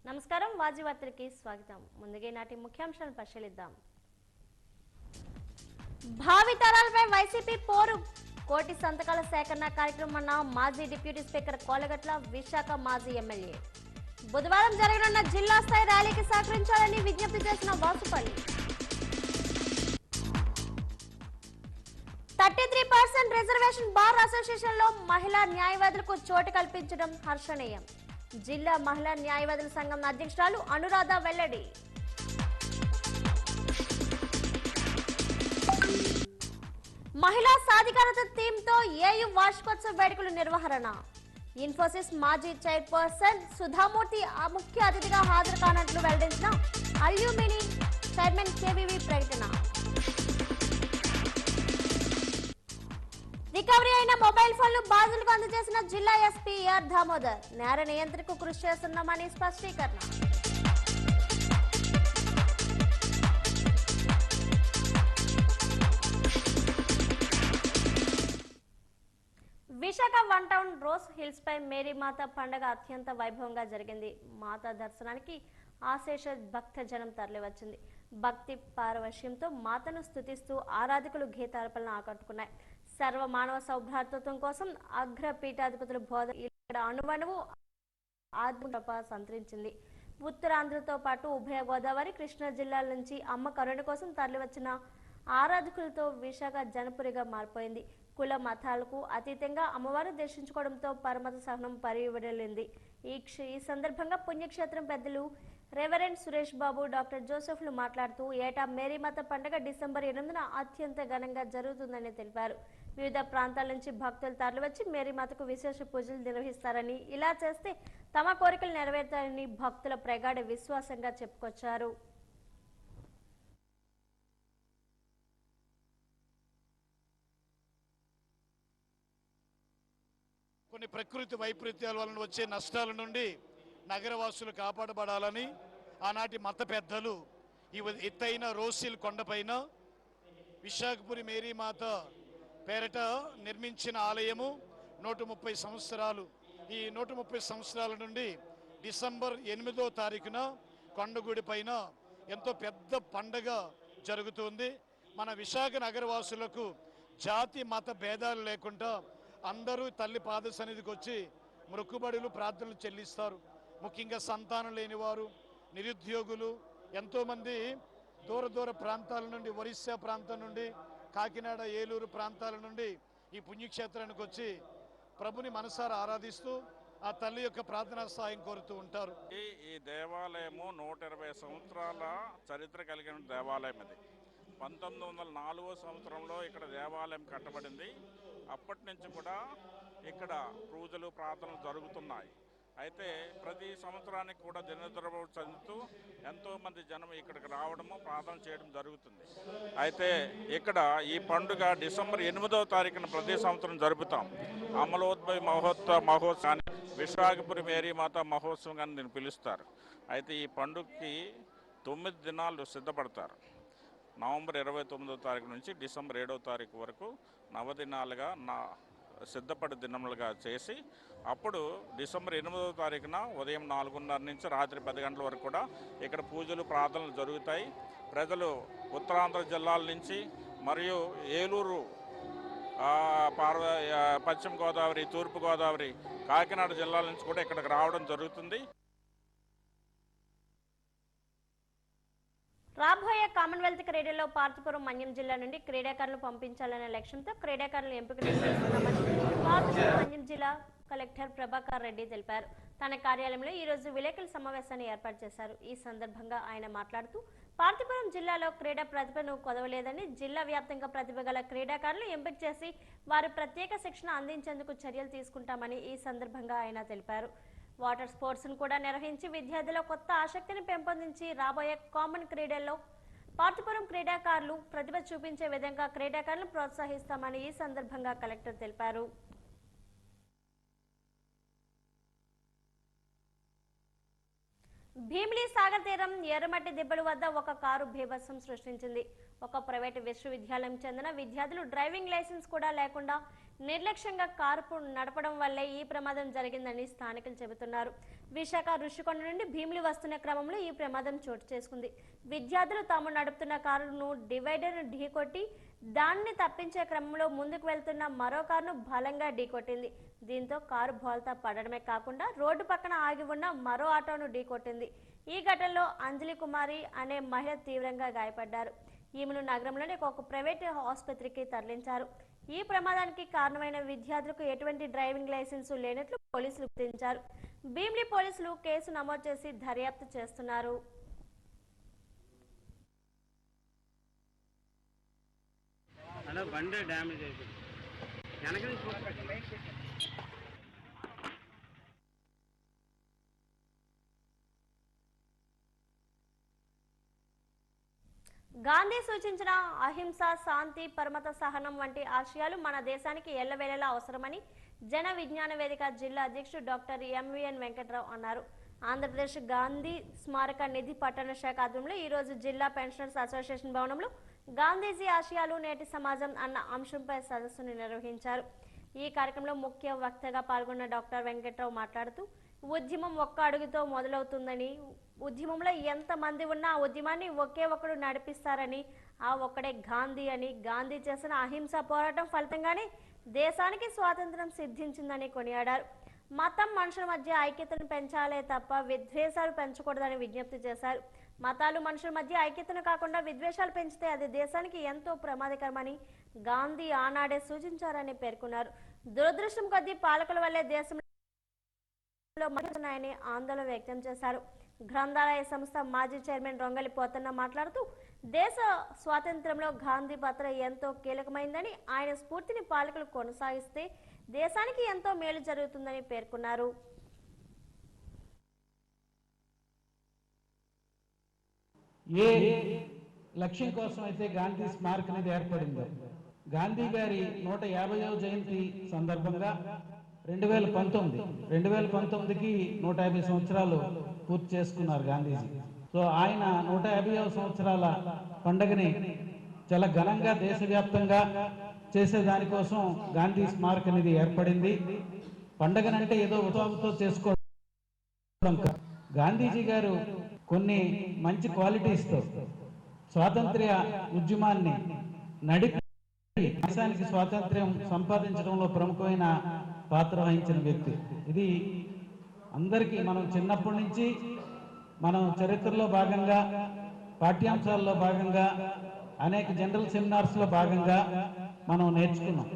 నమస్కారం వాజీ వార్తలకి స్వాగతం. ముందుగా నాటి ముఖ్యాంశాలను పరిశీలిద్దాం. భావి తరాలపై వైసీపీ పోరు, కోటి సంతకాల సేకరణ కార్యక్రమం అన్న మాజీ డిప్యూటీ స్పీకర్ కోలగట్ల విశాఖ మాజీ ఎమ్మెల్యే. బుధవారం జరగనున్న జిల్లా స్థాయి ర్యాలీకి సహకరించాలని విజ్ఞప్తి చేసిన వాసుపల్లి. 33% రిజర్వేషన్ బార్ అసోసియేషన్ లో మహిళా న్యాయవాదులకు చోటు కల్పించడం హర్షణీయం. జిల్లా మహిళా న్యాయవాదుల సంఘం అధ్యక్షురాలు అనురాధ వెల్లడి. మహిళా సాధికారత థీమ్ తో ఏయు వార్షికోత్సవ వేడుకలు నిర్వహణ. ఇన్ఫోసిస్ మాజీ చైర్పర్సన్ సుధామూర్తి ముఖ్య అతిథిగా హాజరు కానట్లు వెల్లడించిన అల్యూమిని చైర్మన్ కేవీవీ ప్రకటన. రికవరీ అయిన మొబైల్ ఫోన్లు బాధితులకు అందజేసిన జిల్లా ఎస్పీ ఆర్ దామోదర్. నేర నియంత్రణకు కృషి చేస్తున్నామని స్పష్టీకరణ. Visakha one town rose hills పై మేరీమాత పండుగ అత్యంత వైభవంగా జరిగింది. మాతా దర్శనానికి ఆశేష భక్త జనం తరలివచ్చింది. భక్తి పారవశ్యంతో మాతను స్తుతిస్తూ ఆరాధకులు గీతార్పణను ఆకట్టుకున్నాయి. సర్వ మానవ సౌభ్రాతృత్వం కోసం అగ్ర పీఠాధిపతుల బోధ ఇక్కడ అణువణువు ఆత్మ సంతరించింది. ఉత్తరాంధ్రతో పాటు ఉభయ గోదావరి, కృష్ణా జిల్లాల నుంచి అమ్మ కరుణ కోసం తరలివచ్చిన ఆరాధకులతో విశాఖ జనపురిగా మారిపోయింది. కుల మతాలకు అతీతంగా అమ్మవారు దర్శించుకోవడంతో పరమత సహనం పరివిడలింది. ఈ సందర్భంగా పుణ్యక్షేత్రం పెద్దలు రెవరెండ్ సురేష్ బాబు, డాక్టర్ జోసెఫ్లు మాట్లాడుతూ ఏటా మేరీమాత పండుగ డిసెంబర్ 8న అత్యంత ఘనంగా జరుగుతుందని తెలిపారు. వివిధ ప్రాంతాల నుంచి భక్తులు తరలివచ్చి మేరీమాతకు విశేష పూజలు నిర్వహిస్తారని, ఇలా చేస్తే తమ కోరికలు నెరవేరుతాయని భక్తుల ప్రగాఢ విశ్వాసంగా చెప్పుకొచ్చారు. కొన్ని ప్రకృతి వైపరీత్యాల వలన వచ్చే నష్టాల నుండి నగరవాసులు కాపాడబడాలని ఆనాటి మత పెద్దలు ఈ ఎత్తైన రోసిల్ కొండపైన విశాఖపురి మేరీమాత పేరట నిర్మించిన ఆలయము 130 సంవత్సరాలు. ఈ 130 సంవత్సరాల నుండి డిసెంబర్ 8వ తారీఖున కొండగుడి పైన ఎంతో పెద్ద పండగ జరుగుతుంది. మన విశాఖ నగరవాసులకు జాతి మత భేదాలు లేకుండా అందరూ తల్లి పాద సన్నిధికి వచ్చి మొక్కుబడులు ప్రార్థనలు చెల్లిస్తారు. ముఖ్యంగా సంతానం లేనివారు, నిరుద్యోగులు, ఎంతోమంది దూర ప్రాంతాల నుండి, ఒరిస్సా ప్రాంతం నుండి, కాకినాడ, ఏలూరు ప్రాంతాల నుండి ఈ పుణ్యక్షేత్రానికి వచ్చి ప్రభుని మనసారా ఆరాధిస్తూ ఆ తల్లి యొక్క ప్రార్థనా సహాయం కోరుతూ ఉంటారు. ఈ దేవాలయము 120 సంవత్సరాల చరిత్ర కలిగిన దేవాలయం. ఇది 1904వ సంవత్సరంలో ఇక్కడ దేవాలయం కట్టబడింది. అప్పటి నుంచి కూడా ఇక్కడ పూజలు, ప్రార్థనలు జరుగుతున్నాయి. అయితే ప్రతి సంవత్సరానికి కూడా దినద్రవం చెందుతూ ఎంతోమంది జనం ఇక్కడికి రావడము, ప్రార్థన చేయడం జరుగుతుంది. అయితే ఇక్కడ ఈ పండుగ డిసెంబర్ 8వ తారీఖున ప్రతి సంవత్సరం జరుపుతాం. అమలోద్భవి మహోత్సవాన్ని విశాఖపురి మేరీమాత మహోత్సవం అని దీన్ని పిలుస్తారు. అయితే ఈ పండుగకి 9 దినాలు సిద్ధపడతారు. నవంబర్ 29వ తారీఖు నుంచి డిసెంబర్ 7వ తారీఖు వరకు నవదినాలుగా సిద్ధపడి దినములుగా చేసి, అప్పుడు డిసెంబర్ 8వ తారీఖున ఉదయం 4:30 నుంచి రాత్రి 10 గంటల వరకు కూడా ఇక్కడ పూజలు, ప్రార్థనలు జరుగుతాయి. ప్రజలు ఉత్తరాంధ్ర జిల్లాల నుంచి మరియు ఏలూరు, పశ్చిమ గోదావరి, తూర్పు గోదావరి, కాకినాడ జిల్లాల నుంచి కూడా ఇక్కడికి రావడం జరుగుతుంది. రాబోయే కామన్వెల్త్ క్రీడల్లో పార్తీపురం మన్యం జిల్లా నుండి క్రీడాకారులు పంపించాలనే లక్ష్యంతో క్రీడాకారులు ఎంపిక చేస్తున్నామని పార్తీపురం మన్యం జిల్లా కలెక్టర్ ప్రభాకర్ రెడ్డి తెలిపారు. తన కార్యాలయంలో ఈ రోజు విలేకరుల సమావేశాన్ని ఏర్పాటు చేశారు. ఈ సందర్భంగా ఆయన మాట్లాడుతూ పార్తీపురం జిల్లాలో క్రీడా ప్రతిభను కొదవలేదని, జిల్లా వ్యాప్తంగా ప్రతిభ గల క్రీడాకారులు ఎంపిక చేసి వారు ప్రత్యేక శిక్షణ అందించేందుకు చర్యలు తీసుకుంటామని ఈ సందర్భంగా ఆయన తెలిపారు. వాటర్ స్పోర్ట్స్ ను కూడా నిర్వహించి విద్యార్థుల కొత్త ఆసక్తిని పెంపొందించి రాబోయే కామన్ క్రీడల్లో పార్తపురం క్రీడాకారులు ప్రతిభ చూపించే విధంగా క్రీడాకారులను ప్రోత్సహిస్తామని ఈ సందర్భంగా కలెక్టర్ తెలిపారు. భీమిలి సాగర్ తీరం ఎర్రమట్టి దిబ్బలు వద్ద ఒక కారు బీభత్సం సృష్టించింది. ఒక ప్రైవేటు విశ్వవిద్యాలయం చెందిన విద్యార్థులు డ్రైవింగ్ లైసెన్స్ కూడా లేకుండా నిర్లక్ష్యంగా కారు నడపడం వల్లే ఈ ప్రమాదం జరిగిందని స్థానికులు చెబుతున్నారు. విశాఖ ఋషికొండ నుండి భీమిలి వస్తున్న క్రమంలో ఈ ప్రమాదం చోటు చేసుకుంది. విద్యార్థులు తాము నడుపుతున్న కారును డివైడర్ను ఢీకొట్టి దానిని తప్పించే క్రమంలో ముందుకు వెళ్తున్న మరో కారును బలంగా ఢీకొట్టింది. దీంతో కారు బోల్తా పడడమే కాకుండా రోడ్డు పక్కన ఆగి ఉన్న మరో ఆటోను ఢీకొట్టింది. ఈ ఘటనలో అంజలి కుమారి అనే మహిళ తీవ్రంగా గాయపడ్డారు. ఈమెను నగరంలోని ఒక ప్రైవేట్ ఆసుపత్రికి తరలించారు. ఈ ప్రమాదానికి కారణమైన విద్యార్థులకు ఎటువంటి డ్రైవింగ్ లైసెన్సు లేనట్లు పోలీసులు గుర్తించారు. భీమిలి పోలీసులు కేసు నమోదు చేసి దర్యాప్తు చేస్తున్నారు. గాంధీ సూచించిన అహింస, శాంతి, పరమత సహనం వంటి ఆశయాలు మన దేశానికి ఎల్లవేళలా అవసరమని జన విజ్ఞాన వేదిక జిల్లా అధ్యక్షుడు డాక్టర్ ఎంవిఎన్ వెంకట్రావు అన్నారు. ఆంధ్రప్రదేశ్ గాంధీ స్మారక నిధి పట్టణ శాఖ ఆధ్వర్యంలో ఈరోజు జిల్లా పెన్షనర్స్ అసోసియేషన్ భవనంలో గాంధీజీ ఆశయాలు నేటి సమాజం అన్న అంశంపై సదస్సును నిర్వహించారు. ఈ కార్యక్రమంలో ముఖ్య వక్తగా పాల్గొన్న డాక్టర్ వెంకట్రావు మాట్లాడుతూ ఉద్యమం ఒక్క అడుగుతో మొదలవుతుందని, ఉద్యమంలో ఎంతమంది ఉన్నా ఆ ఉద్యమాన్ని ఒకే ఒకడు నడిపిస్తారని, ఆ ఒక్కడే గాంధీ అని, గాంధీ చేసిన అహింస పోరాటం ఫలితంగానే దేశానికి స్వాతంత్రం సిద్ధించిందని కొనియాడారు. మతం మనుషుల మధ్య ఐక్యతను పెంచాలే తప్ప విద్వేషాలు పెంచకూడదని విజ్ఞప్తి చేశారు. మతాలు మనుషుల మధ్య ఐక్యతను కాకుండా విద్వేషాలు పెంచితే అది దేశానికి ఎంతో ప్రమాదకరమని గాంధీ ఆనాడే సూచించారని పేర్కొన్నారు. దురదృష్టం కొద్దీ పాలకుల వల్లే దేశంలో మరణాయని ఆందోళన వ్యక్తం చేశారు. గ్రంథాలయ సంస్థ మాజీ చైర్మన్ రొంగలి పోతన్న మాట్లాడుతూ దేశ స్వాతంత్ర్యంలో గాంధీ పాత్ర ఎంతో కీలకమైందని, ఆయన స్ఫూర్తిని పాలకులు కొనసాగిస్తే దేశానికి ఎంతో మేలు జరుగుతుందని పేర్కొన్నారు. ఏ లక్ష్యం కోసం అయితే గాంధీ స్మారక నిధి ఏర్పడిందో, గాంధీ గారి 150వ జయంతి సందర్భంగా 2019కి 150 సంవత్సరాలు పూర్తి చేసుకున్నారు గాంధీజీ. సో ఆయన 150వ సంవత్సరాల పండుగని చాలా ఘనంగా దేశవ్యాప్తంగా చేసే దానికోసం గాంధీ స్మారక నిధి ఏర్పడింది. పండుగనంటే ఏదో ఉత్సవంతో చేసుకోవడం కాదు. గాంధీజీ గారు కొన్ని మంచి క్వాలిటీస్తో స్వాతంత్ర్య ఉద్యమాన్ని నడిపి దేశానికి స్వాతంత్ర్యం సంపాదించడంలో ప్రముఖమైన పాత్ర వహించిన వ్యక్తి. ఇది అందరికీ మనం చిన్నప్పటి నుంచి మనం చరిత్రలో భాగంగా, పాఠ్యాంశాల్లో భాగంగా, అనేక జనరల్ సెమినార్స్లో భాగంగా మనం నేర్చుకున్నాం.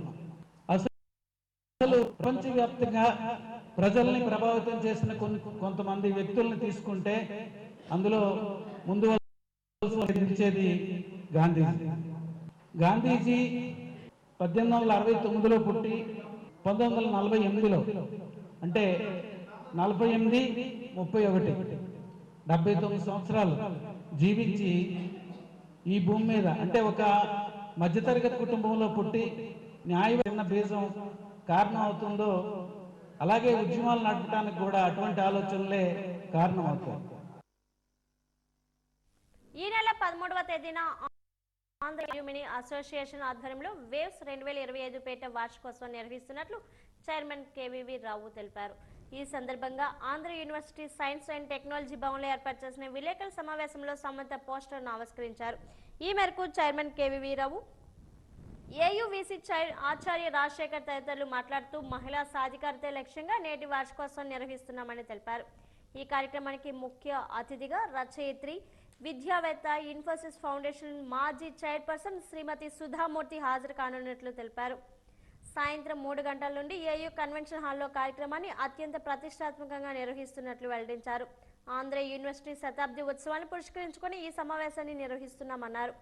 అసలు ప్రపంచవ్యాప్తంగా ప్రజల్ని ప్రభావితం చేసిన కొంతమంది వ్యక్తుల్ని తీసుకుంటే అందులో ముందు నిలిచేది గాంధీజీ. గాంధీజీ 1869లో పుట్టి 1948లో, అంటే 48, 31, 79 సంవత్సరాలు జీవించి ఈ భూమి మీద, అంటే ఒక మధ్యతరగతి కుటుంబంలో పుట్టి న్యాయమైన బీజం కారణం అవుతుందో అలాగే ఉద్యమాలు నడపడానికి కూడా అటువంటి ఆలోచనలే కారణం అవుతాయి. ఈ నెల 13వ తేదీన ఆంధ్ర అల్యూమిని అసోసియేషన్ ఆధ్వర్యంలో వేవ్స్ 2025 పేట వార్షికోత్సవం నిర్వహిస్తున్నట్లు చైర్మన్ కేవీవి రావు తెలిపారు. ఈ సందర్భంగా Andhra university science and technology భవన్లో ఏర్పాటు చేసిన విలేకరుల సమావేశంలో సంబంధిత పోస్టర్ను ఆవిష్కరించారు. ఈ మేరకు చైర్మన్ కేవీవి రావు, ఏయువిసి ఆచార్య రాజశేఖర్ తదితరులు మాట్లాడుతూ మహిళా సాధికారతే లక్ష్యంగా నేటి వార్షికోత్సవం నిర్వహిస్తున్నామని తెలిపారు. ఈ కార్యక్రమానికి ముఖ్య అతిథిగా రచయిత్రి, విద్యావేత్త, ఇన్ఫోసిస్ ఫౌండేషన్ మాజీ చైర్పర్సన్ శ్రీమతి సుధామూర్తి హాజరు కానున్నట్లు తెలిపారు. సాయంత్రం 3 గంటల నుండి ఏయూ కన్వెన్షన్ హాల్లో కార్యక్రమాన్ని అత్యంత ప్రతిష్టాత్మకంగా నిర్వహిస్తున్నట్లు వెల్లడించారు. ఆంధ్ర యూనివర్సిటీ శతాబ్ది ఉత్సవాన్ని పురస్కరించుకొని ఈ సమావేశాన్ని నిర్వహిస్తున్నామన్నారు.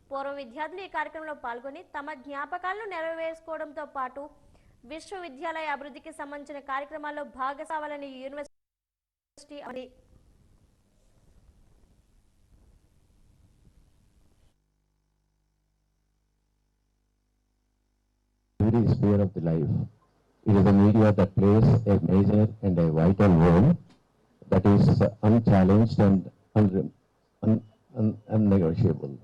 పూర్వ విద్యార్థులు ఈ కార్యక్రమంలో పాల్గొని తమ జ్ఞాపకాలను నెరవేర్చుకోవడంతో పాటు విశ్వవిద్యాలయ అభివృద్ధికి సంబంధించిన కార్యక్రమాల్లో భాగస్వాములని university every sphere of the life. It is a media that plays a major and a vital role that is unchallenged and unnegotiable.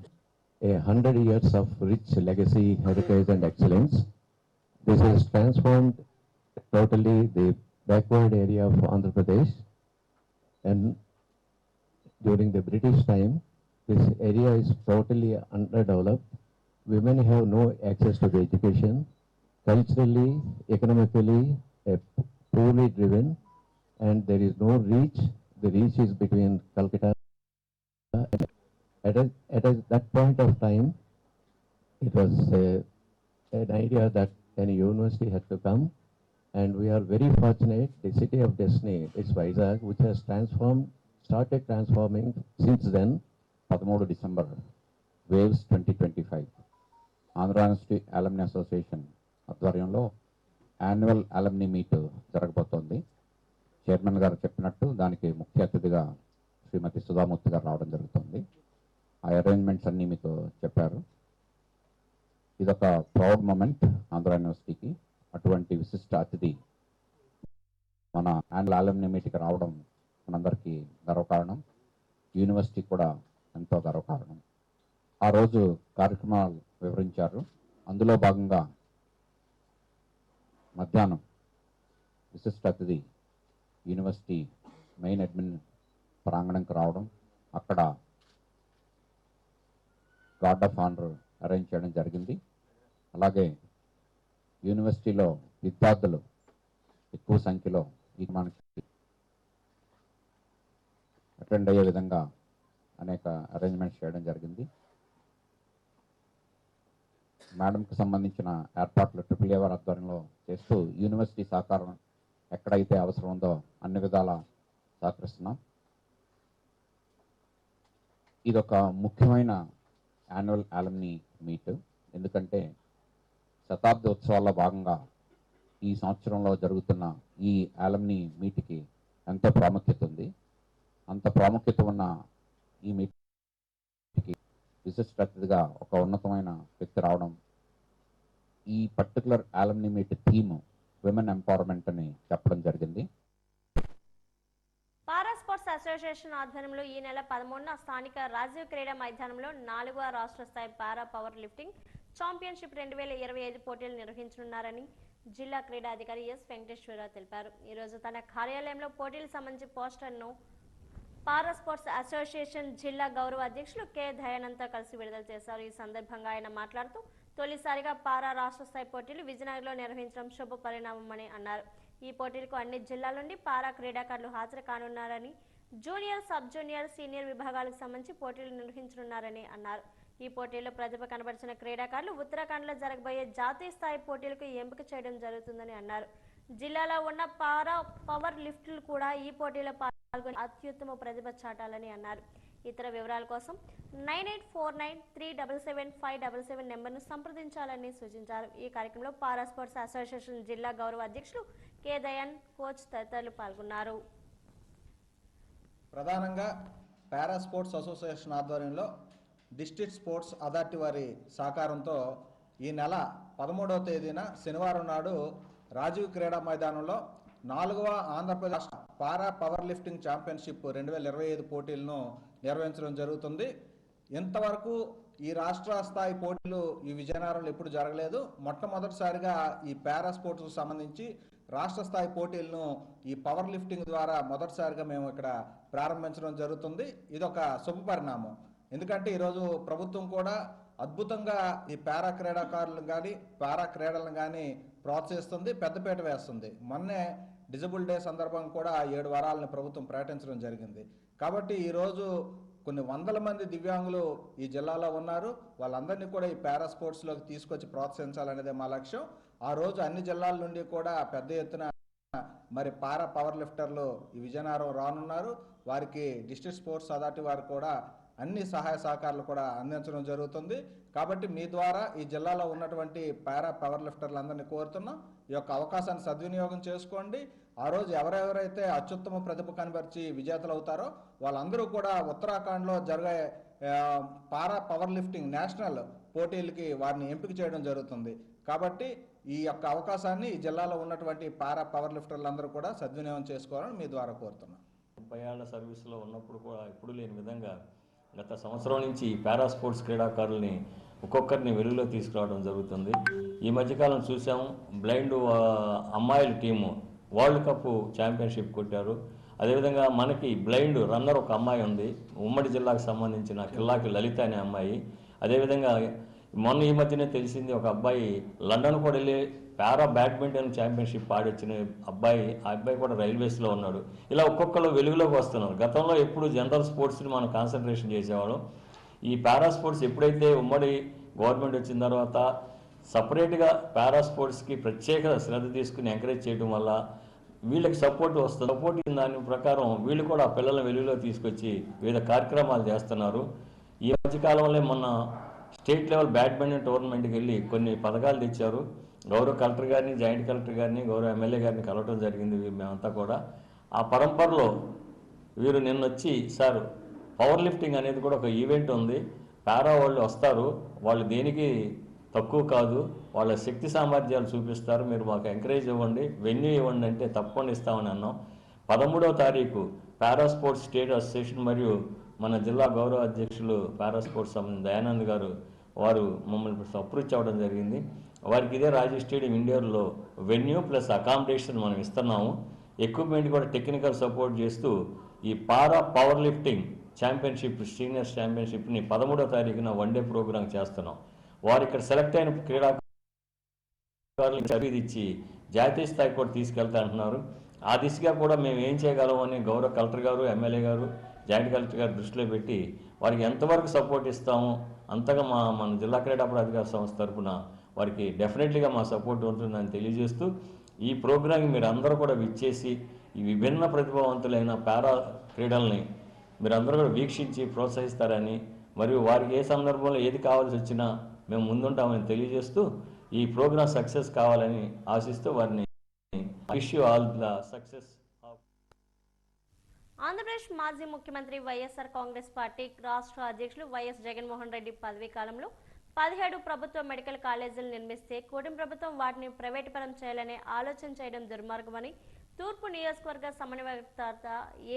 100 years of rich legacy, heritage, and excellence. This has transformed totally the backward area of Andhra Pradesh, and during the British time, this area is totally underdeveloped. Women have no access to the education. Culturally, economically, poorly driven, and there is no reach. The reach is between Calcutta. At that point of time, it was an idea that a university had to come, and we are very fortunate. The city of destiny, it's Vizag, which has started transforming since then. 13 December, Waves 2025. Andhra university అలమ్ని association ఆధ్వర్యంలో annual అలమ్ని meet జరగబోతోంది. Chairman గారు చెప్పినట్టు దానికి ముఖ్య అతిథిగా శ్రీమతి సుధామూర్తి గారు రావడం జరుగుతుంది. ఆ అరేంజ్మెంట్స్ అన్నీ మీకు చెప్పారు. ఇదొక ప్రౌడ్ మూమెంట్ ఆంధ్ర యూనివర్సిటీకి. అటువంటి విశిష్ట అతిథి మన యాన్యువల్ అలమ్ని మీట్కి రావడం మనందరికీ గర్వకారణం. యూనివర్సిటీ కూడా ఎంతో గర్వకారణం. ఆ రోజు కార్యక్రమాలు వివరించారు. అందులో భాగంగా మధ్యాహ్నం విశిష్ట అతిథి యూనివర్సిటీ మెయిన్ అడ్మిన్ ప్రాంగణంకి రావడం, అక్కడ గార్డ్ ఆఫ్ ఆనర్ అరేంజ్ చేయడం జరిగింది. అలాగే యూనివర్సిటీలో విద్యార్థులు ఎక్కువ సంఖ్యలో ఈ మనకి అటెండ్ అయ్యే విధంగా అనేక అరేంజ్మెంట్స్ చేయడం జరిగింది. మేడంకి సంబంధించిన ఏర్పాట్లు AAA వారి ఆధ్వర్యంలో చేస్తూ యూనివర్సిటీ సహకారం ఎక్కడైతే అవసరం ఉందో అన్ని విధాలా సహకరిస్తున్నాం. ఇదొక ముఖ్యమైన యాన్యువల్ అలమ్ని మీట్. ఎందుకంటే శతాబ్ది ఉత్సవాల్లో భాగంగా ఈ సంవత్సరంలో జరుగుతున్న ఈ అలమ్ని మీట్కి ఎంతో ప్రాముఖ్యత ఉంది. అంత ప్రాముఖ్యత ఉన్న ఈ మీట్కి విశిష్ట అతిథిగా ఒక ఉన్నతమైన వ్యక్తి రావడం, ఈ particular అలమ్ని meet theme women empowerment అని చెప్పడం జరిగింది. పారా స్పోర్ట్స్ అసోసియేషన్ ఆధ్వర్యంలో ఈ నెల 13న స్థానిక రాజీవ్ క్రీడా మైదానంలో 4వ రాష్ట్ర స్థాయి పారా పవర్ లిఫ్టింగ్ ఛాంపియన్షిప్ 2025 పోటీలు నిర్వహించనున్నారని జిల్లా క్రీడా అధికారి ఎస్ వెంకటేశ్వరరావు తెలిపారు. ఈరోజు తన కార్యాలయంలో పోటీలకు సంబంధించి పోస్టర్ను పారా స్పోర్ట్స్ అసోసియేషన్ జిల్లా గౌరవ అధ్యక్షులు కె దయానంద్తో కలిసి విడుదల చేశారు. ఈ సందర్భంగా ఆయన మాట్లాడుతూ తొలిసారిగా పారా రాష్ట్ర స్థాయి పోటీలు విజయనగరంలో నిర్వహించడం శుభ పరిణామమని అన్నారు. ఈ పోటీలకు అన్ని జిల్లాల నుండి పారా క్రీడాకారులు హాజరు కానున్నారని, జూనియర్, సబ్ జూనియర్, సీనియర్ విభాగాలకు సంబంధించి పోటీలు నిర్వహించనున్నారని అన్నారు. ఈ పోటీల్లో ప్రతిభ కనబరిచిన క్రీడాకారులు ఉత్తరాఖండ్లో జరగబోయే జాతీయ స్థాయి పోటీలకు ఎంపిక చేయడం జరుగుతుందని అన్నారు. జిల్లాలో ఉన్న పారా పవర్ లిఫ్ట్లు కూడా ఈ పోటీలో పాల్గొని అత్యుత్తమ ప్రతిభ చాటాలని అన్నారు. ఇతర వివరాల కోసం 9849377577 నెంబర్ను సంప్రదించాలని సూచించారు. ఈ కార్యక్రమంలో పారా స్పోర్ట్స్ అసోసియేషన్ జిల్లా గౌరవ అధ్యక్షులు కె దయాన్, కోచ్ తదితరులు పాల్గొన్నారు. ప్రధానంగా పారా స్పోర్ట్స్ అసోసియేషన్ ఆధ్వర్యంలో డిస్ట్రిక్ట్ స్పోర్ట్స్ అథారిటీ వారి సహకారంతో ఈ నెల 13వ తేదీన శనివారం నాడు రాజీవ్ క్రీడా మైదానంలో 4వ ఆంధ్రప్రదేశ్ పారా పవర్ లిఫ్టింగ్ ఛాంపియన్షిప్ 2025 పోటీలను నిర్వహించడం జరుగుతుంది. ఇంతవరకు ఈ రాష్ట్ర స్థాయి పోటీలు ఈ విజయనగరంలో ఎప్పుడు జరగలేదు. మొట్టమొదటిసారిగా ఈ పారా స్పోర్ట్స్కు సంబంధించి రాష్ట్ర స్థాయి పోటీలను ఈ పవర్ లిఫ్టింగ్ ద్వారా మొదటిసారిగా మేము ఇక్కడ ప్రారంభించడం జరుగుతుంది. ఇదొక శుభ పరిణామం. ఎందుకంటే ఈరోజు ప్రభుత్వం కూడా అద్భుతంగా ఈ పారా క్రీడాకారులను కానీ పారా క్రీడలను కానీ ప్రోత్సహిస్తుంది, పెద్దపీట వేస్తుంది. మొన్నే డిజబుల్ డే సందర్భంగా కూడా 7 వారాలను ప్రభుత్వం ప్రకటించడం జరిగింది. కాబట్టి ఈరోజు కొన్ని వందల మంది దివ్యాంగులు ఈ జిల్లాలో ఉన్నారు. వాళ్ళందరినీ కూడా ఈ పారా స్పోర్ట్స్లోకి తీసుకొచ్చి ప్రోత్సహించాలనేదే మా లక్ష్యం. ఆ రోజు అన్ని జిల్లాల నుండి కూడా పెద్ద ఎత్తున మరి పారా పవర్ లిఫ్టర్లు ఈ విజయనగరం రానున్నారు. వారికి డిస్ట్రిక్ట్ స్పోర్ట్స్ అథారిటీ వారు కూడా అన్ని సహాయ సహకారాలు కూడా అందించడం జరుగుతుంది. కాబట్టి మీ ద్వారా ఈ జిల్లాలో ఉన్నటువంటి పారా పవర్ లిఫ్టర్లందరినీ కోరుతున్నాం, ఈ యొక్క అవకాశాన్ని సద్వినియోగం చేసుకోండి. ఆ రోజు ఎవరెవరైతే అత్యుత్తమ ప్రతిభ కనబరిచి విజేతలు అవుతారో వాళ్ళందరూ కూడా ఉత్తరాఖండ్లో జరిగే పారా పవర్ లిఫ్టింగ్ నేషనల్ పోటీలకి వారిని ఎంపిక చేయడం జరుగుతుంది. కాబట్టి ఈ యొక్క అవకాశాన్ని ఈ జిల్లాలో ఉన్నటువంటి పారా పవర్ లిఫ్టర్లందరూ కూడా సద్వినియోగం చేసుకోవాలని మీ ద్వారా కోరుతున్నాను. 30 ఏళ్ల సర్వీస్లో ఉన్నప్పుడు కూడా ఎప్పుడు లేని విధంగా గత సంవత్సరం నుంచి పారా స్పోర్ట్స్ క్రీడాకారుల్ని ఒక్కొక్కరిని వెలుగులో తీసుకురావడం జరుగుతుంది. ఈ మధ్యకాలం చూసాము, బ్లైండ్ అమ్మాయిల టీము వరల్డ్ కప్ ఛాంపియన్షిప్ కొట్టారు. అదేవిధంగా మనకి బ్లైండ్ రన్నర్ ఒక అమ్మాయి ఉంది, ఉమ్మడి జిల్లాకు సంబంధించిన కిల్లాకి లలిత అనే అమ్మాయి. అదేవిధంగా మొన్న ఈ మధ్యనే తెలిసింది, ఒక అబ్బాయి లండన్ కూడా వెళ్ళి పారా బ్యాడ్మింటన్ ఛాంపియన్షిప్ ఆడొచ్చిన అబ్బాయి, ఆ అబ్బాయి కూడా రైల్వేస్లో ఉన్నాడు. ఇలా ఒక్కొక్కరు వెలుగులోకి వస్తున్నారు. గతంలో ఎప్పుడు జనరల్ స్పోర్ట్స్ని మనం కాన్సన్ట్రేషన్ చేసేవాళ్ళం. ఈ పారా స్పోర్ట్స్ ఎప్పుడైతే ఉమ్మడి గవర్నమెంట్ వచ్చిన తర్వాత సపరేట్గా పారా స్పోర్ట్స్కి ప్రత్యేక శ్రద్ధ తీసుకుని ఎంకరేజ్ చేయడం వల్ల వీళ్ళకి సపోర్ట్ వస్తుంది. సపోర్ట్ ఇచ్చిన దాని ప్రకారం వీళ్ళు కూడా పిల్లల్ని వెలుగులో తీసుకొచ్చి వివిధ కార్యక్రమాలు చేస్తున్నారు. ఈ మధ్యకాలంలో మొన్న స్టేట్ లెవెల్ బ్యాడ్మింటన్ టోర్నమెంట్కి వెళ్ళి కొన్ని పథకాలు తెచ్చారు. గౌరవ కలెక్టర్ గారిని, జాయింట్ కలెక్టర్ గారిని, గౌరవ ఎమ్మెల్యే గారిని కలవటం జరిగింది. మేమంతా కూడా ఆ పరంపరలో వీరు నిన్న వచ్చి, సార్ పవర్ లిఫ్టింగ్ అనేది కూడా ఒక ఈవెంట్ ఉంది, పారా వాళ్ళు వస్తారు, వాళ్ళు దేనికి తక్కువ కాదు, వాళ్ళ శక్తి సామర్థ్యాలు చూపిస్తారు, మీరు మాకు ఎంకరేజ్ ఇవ్వండి, వెన్యూ ఇవ్వండి అంటే తప్పకుండా ఇస్తామని అన్నాం. 13వ తారీఖు పారా స్పోర్ట్స్ స్టేట్ అసోసియేషన్ మరియు మన జిల్లా గౌరవ అధ్యక్షులు పారా స్పోర్ట్స్ సంబంధించిన దయానంద్ గారు వారు మమ్మల్ని అప్రోచ్ అవ్వడం జరిగింది. వారికి ఇదే రాజీవ్ స్టేడియం ఇండోర్లో వెన్యూ ప్లస్ అకామిడేషన్ మనం ఇస్తున్నాము. ఎక్విప్మెంట్ కూడా టెక్నికల్ సపోర్ట్ చేస్తూ ఈ para power lifting championship, seniors ఛాంపియన్షిప్ని 13వ తారీఖున వన్డే ప్రోగ్రాం చేస్తున్నాం. వారు ఇక్కడ సెలెక్ట్ అయిన క్రీడాకారులకు సర్వీస్ ఇచ్చి జాతీయ స్థాయికి కూడా తీసుకెళ్తా అంటున్నారు. ఆ దిశగా కూడా మేము ఏం చేయగలం అని గౌరవ కలెక్టర్ గారు, ఎమ్మెల్యే గారు, జాయింట్ కలెక్టర్ గారు దృష్టిలో పెట్టి వారికి ఎంతవరకు సపోర్ట్ ఇస్తామో అంతగా మన జిల్లా క్రీడా ప్రాధికార సంస్థ తరఫున వారికి డెఫినెట్లీగా మా సపోర్ట్ ఉంటుందని తెలియజేస్తూ, ఈ ప్రోగ్రాంకి మీరు అందరూ కూడా విచ్చేసి ఈ విభిన్న ప్రతిభావంతులైన పారా క్రీడల్ని మీరందరూ కూడా వీక్షించి ప్రోత్సహిస్తారని, మరియు వారికి ఏ సందర్భంలో ఏది కావాల్సి వచ్చినా మేము ముందుంటామని తెలియజేస్తూ ఈ ప్రోగ్రాం సక్సెస్ కావాలని ఆశిస్తూ వారిని wish you all the success. Andhra Pradesh మాజీ ముఖ్యమంత్రి వైఎస్ఆర్ కాంగ్రెస్ పార్టీ రాష్ట్ర అధ్యక్షులు వైఎస్ జగన్మోహన్ రెడ్డి పదవీ కాలంలో 17 ప్రభుత్వ మెడికల్ కాలేజీలు నిర్మిస్తే కూటమి ప్రభుత్వం వాటిని ప్రైవేటు పరం చేయాలనే ఆలోచన చేయడం దుర్మార్గమని తూర్పు నియోజకవర్గ సమన్వయకర్త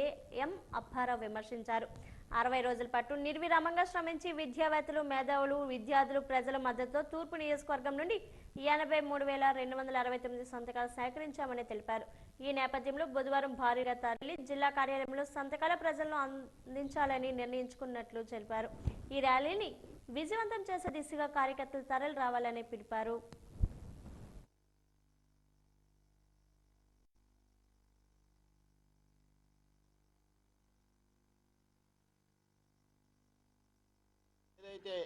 ఏఎం అప్పారావు విమర్శించారు. 60 రోజుల పాటు నిర్విరామంగా శ్రమించి విద్యావేత్తలు, మేధావులు, విద్యార్థులు, ప్రజల మద్దతుతో తూర్పు నియోజకవర్గం నుండి 83,269 సంతకాలు సేకరించామని తెలిపారు. ఈ నేపథ్యంలో బుధవారం భారీగా తరలి జిల్లా కార్యాలయంలో సంతకాల ప్రజలను అందించాలని నిర్ణయించుకున్నట్లు తెలిపారు. ఈ ర్యాలీని విజయవంతం చేసే దిశగా కార్యకర్తలు తరలి రావాలని పిలిపారు. ఏదైతే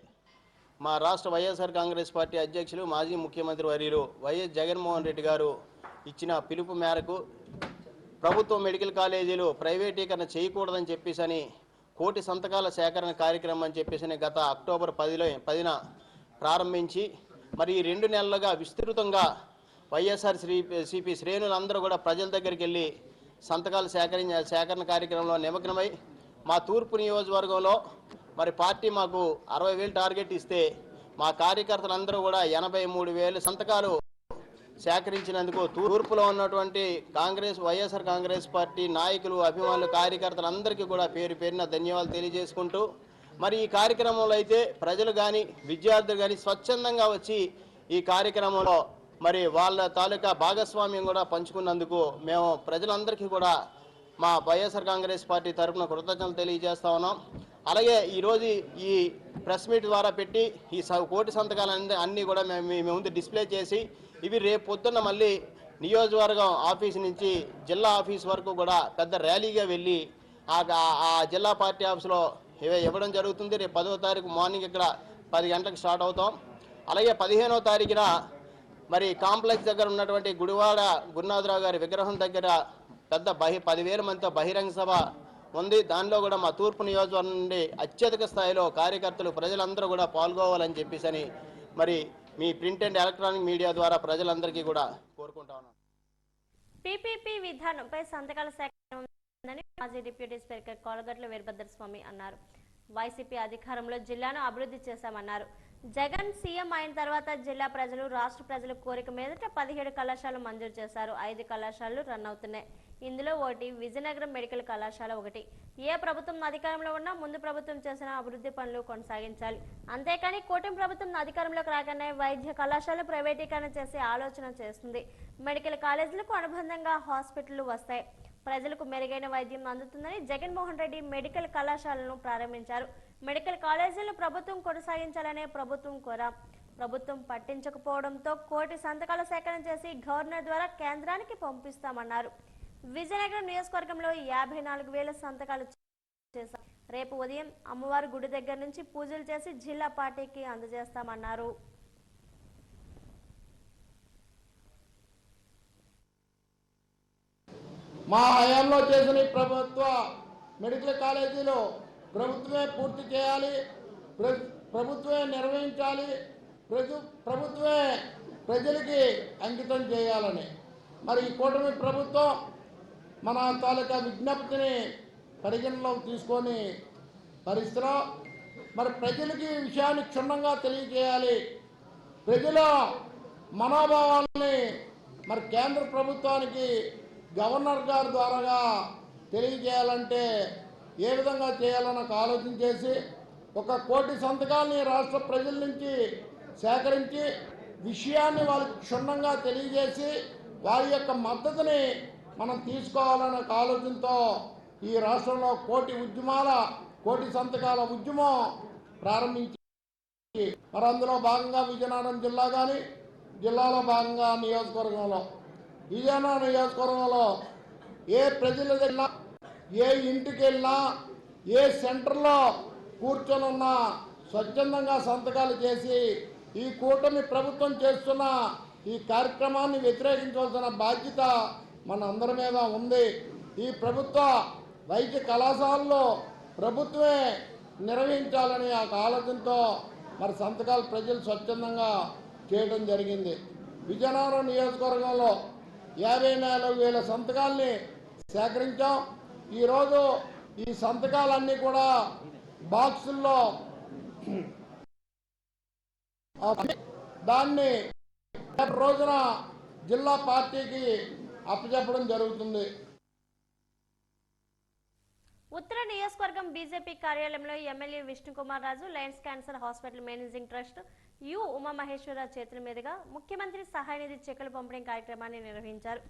మా రాష్ట్ర వైఎస్ఆర్ కాంగ్రెస్ పార్టీ అధ్యక్షులు మాజీ ముఖ్యమంత్రి వర్యులు వైఎస్ జగన్మోహన్ రెడ్డి గారు ఇచ్చిన పిలుపు మేరకు ప్రభుత్వ మెడికల్ కాలేజీలు ప్రైవేటీకరణ చేయకూడదని చెప్పేసి కోటి సంతకాల సేకరణ కార్యక్రమం అని చెప్పేసి గత అక్టోబర్ 10న ప్రారంభించి మరి ఈ 2 నెలలుగా విస్తృతంగా వైఎస్ఆర్ సిపి శ్రేణులందరూ కూడా ప్రజల దగ్గరికి వెళ్ళి సంతకాల సేకరణ కార్యక్రమంలో నిమగ్నమై మా తూర్పు నియోజకవర్గంలో మరి పార్టీ మాకు 60,000 టార్గెట్ ఇస్తే మా కార్యకర్తలందరూ కూడా 83,000 సంతకాలు సేకరించినందుకు తూర్పులో ఉన్నటువంటి వైఎస్ఆర్ కాంగ్రెస్ పార్టీ నాయకులు, అభిమానులు, కార్యకర్తలందరికీ కూడా పేరు పేరున ధన్యవాదాలు తెలియజేసుకుంటూ మరి ఈ కార్యక్రమంలో అయితే ప్రజలు కానీ విద్యార్థులు కానీ స్వచ్ఛందంగా వచ్చి ఈ కార్యక్రమంలో మరి వాళ్ళ తాలూకా భాగస్వామ్యం కూడా పంచుకున్నందుకు మేము ప్రజలందరికీ కూడా మా వైఎస్ఆర్ కాంగ్రెస్ పార్టీ తరఫున కృతజ్ఞతలు తెలియజేస్తా ఉన్నాం. అలాగే ఈరోజు ఈ ప్రెస్ మీట్ ద్వారా పెట్టి ఈ కోటి సంతకాలు అన్నీ కూడా మేము ముందు డిస్ప్లే చేసి ఇవి రేపు పొద్దున్న మళ్ళీ నియోజకవర్గం ఆఫీస్ నుంచి జిల్లా ఆఫీస్ వరకు కూడా పెద్ద ర్యాలీగా వెళ్ళి ఆ జిల్లా పార్టీ ఆఫీస్లో ఇవ్వడం జరుగుతుంది. రేపు 10వ తారీఖు మార్నింగ్ ఇక్కడ 10 గంటలకు స్టార్ట్ అవుతాం. అలాగే 15వ తారీఖున మరి కాంప్లెక్స్ దగ్గర ఉన్నటువంటి గుడివాడ గురునాథరావు గారి విగ్రహం దగ్గర పెద్ద 10,000 మందితో బహిరంగ సభ ఉంది. దానిలో కూడా మా తూర్పు నియోజకవర్గం నుండి అత్యధిక స్థాయిలో కార్యకర్తలు, ప్రజలందరూ కూడా పాల్గొవాలని చెప్పేసి మరి me print and electronic media ద్వారా ప్రజలందరికీ కూడా కోరుకుంటా ఉన్నాను. పీపీపీ విధానంపై సంతకాల సేకరణ ఉందని మాజీ డిప్యూటీ స్పీకర్ కోలగట్ల వీరభద్రస్వామి అన్నారు. వైసీపీ అధికారంలో జిల్లాను అభివృద్ధి చేశామన్నారు. జగన్ సీఎం అయిన తర్వాత జిల్లా ప్రజలు, రాష్ట్ర ప్రజల కోరిక మీదట 17 కళాశాలలు మంజూరు చేశారు. 5 కళాశాలలు రన్ అవుతున్నాయి. ఇందులో ఒకటి విజయనగరం మెడికల్ కళాశాల ఒకటి. ఏ ప్రభుత్వం అధికారంలో ఉన్నా ముందు ప్రభుత్వం చేసిన అభివృద్ధి పనులు కొనసాగించాలి. అంతేకాని కూటమి ప్రభుత్వం అధికారంలోకి రాగానే వైద్య కళాశాల ప్రైవేటీకరణ చేసే ఆలోచన చేస్తుంది. మెడికల్ కాలేజీలకు అనుబంధంగా హాస్పిటళ్లు వస్తాయి. ప్రజలకు మెరుగైన వైద్యం అందుతుందని జగన్మోహన్ రెడ్డి మెడికల్ కళాశాలను ప్రారంభించారు. మెడికల్ కాలేజీలను ప్రభుత్వం కొనసాగించాలనే ప్రభుత్వం కోరాం. ప్రభుత్వం పట్టించకపోవడంతో కోటి సంతకాల సేకరణ చేసి గవర్నర్ ద్వారా కేంద్రానికి పంపిస్తామన్నారు. విజయనగరం నియోజకవర్గంలో 54,000 సంతకాలు చేశారు. రేపు ఉదయం అమ్మవారి గుడి దగ్గర నుంచి పూజలు చేసి జిల్లా పార్టీకి అందజేస్తామన్నారు. మా హయాంలో చేసిన ఈ ప్రభుత్వ మెడికల్ కాలేజీలో ప్రభుత్వమే పూర్తి చేయాలి, ప్రభుత్వమే నిర్వహించాలి, ప్రభుత్వమే ప్రజలకి అంకితం చేయాలని మరి ఈ కూటమి ప్రభుత్వం మన తాలూకా విజ్ఞప్తిని పరిగణలోకి తీసుకొని పరిస్థితిలో మరి ప్రజలకి ఈ విషయాన్ని క్షుణ్ణంగా తెలియజేయాలి. ప్రజల మనోభావాలని మరి కేంద్ర ప్రభుత్వానికి గవర్నర్ గారి ద్వారాగా తెలియజేయాలంటే ఏ విధంగా చేయాలని ఒక ఆలోచన చేసి 1 కోటి సంతకాలని రాష్ట్ర ప్రజల నుంచి సేకరించి విషయాన్ని వాళ్ళకి క్షుణ్ణంగా తెలియజేసి వారి యొక్క మద్దతుని మనం తీసుకోవాలనే ఒక ఆలోచనతో ఈ రాష్ట్రంలో కోటి సంతకాల ఉద్యమం ప్రారంభించి మరి అందులో భాగంగా విజయనగరం జిల్లా కానీ జిల్లాలో భాగంగా విజయనగరం నియోజకవర్గంలో ఏ ప్రజల దగ్గర ఏ ఇంటికి వెళ్ళినా ఏ సెంటర్లో కూర్చొని ఉన్నా స్వచ్ఛందంగా సంతకాలు చేసి ఈ కూటమి ప్రభుత్వం చేస్తున్న ఈ కార్యక్రమాన్ని వ్యతిరేకించవలసిన బాధ్యత మన అందరి మీద ఉంది. ఈ ప్రభుత్వ వైద్య కళాశాలలో ప్రభుత్వమే నిర్వహించాలని ఆ ఆలోచనతో మరి సంతకాలు ప్రజలు స్వచ్ఛందంగా చేయడం జరిగింది. విజయనగరం నియోజకవర్గంలో 54,000 సంతకాల్ని సేకరించాం. ఈరోజు ఈ సంతకాలన్నీ కూడా బాక్సుల్లో దాన్ని రోజున జిల్లా పార్టీకి అప్పచెప్పడం జరుగుతుంది. ఉత్తర నియోజకవర్గం బీజేపీ కార్యాలయంలో MLA Vishnukumar Raju lions cancer hospital managing trust U Umamaheswara చేతుల మీదుగా ముఖ్యమంత్రి సహాయ నిధి చెక్కుల పంపిణీ కార్యక్రమాన్ని నిర్వహించారు.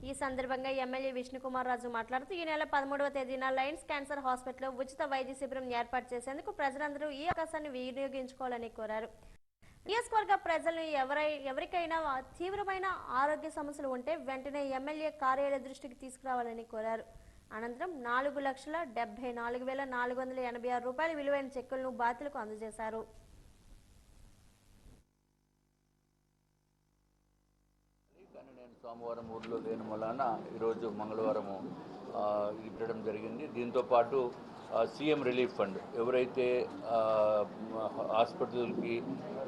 ఈ సందర్భంగా ఎమ్మెల్యే విష్ణుకుమార్ రాజు మాట్లాడుతూ ఈ నెల 13వ తేదీన లయన్స్ క్యాన్సర్ హాస్పిటల్లో ఉచిత వైద్య శిబిరం ఏర్పాటు చేసేందుకు ప్రజలందరూ ఈ అవకాశాన్ని వినియోగించుకోవాలని కోరారు. నియోజకవర్గ ప్రజలను ఎవరికైనా తీవ్రమైన ఆరోగ్య సమస్యలు ఉంటే వెంటనే ఎమ్మెల్యే కార్యాలయ దృష్టికి తీసుకురావాలని కోరారు. అనంతరం 4,74,486 రూపాయల విలువైన చెక్కులను బాధితులకు అందజేశారు. నేను సోమవారం ఊర్లో లేని వలన ఈరోజు మంగళవారము ఇది పెట్టడం జరిగింది. దీంతోపాటు సీఎం రిలీఫ్ ఫండ్ ఎవరైతే హాస్పిటల్కి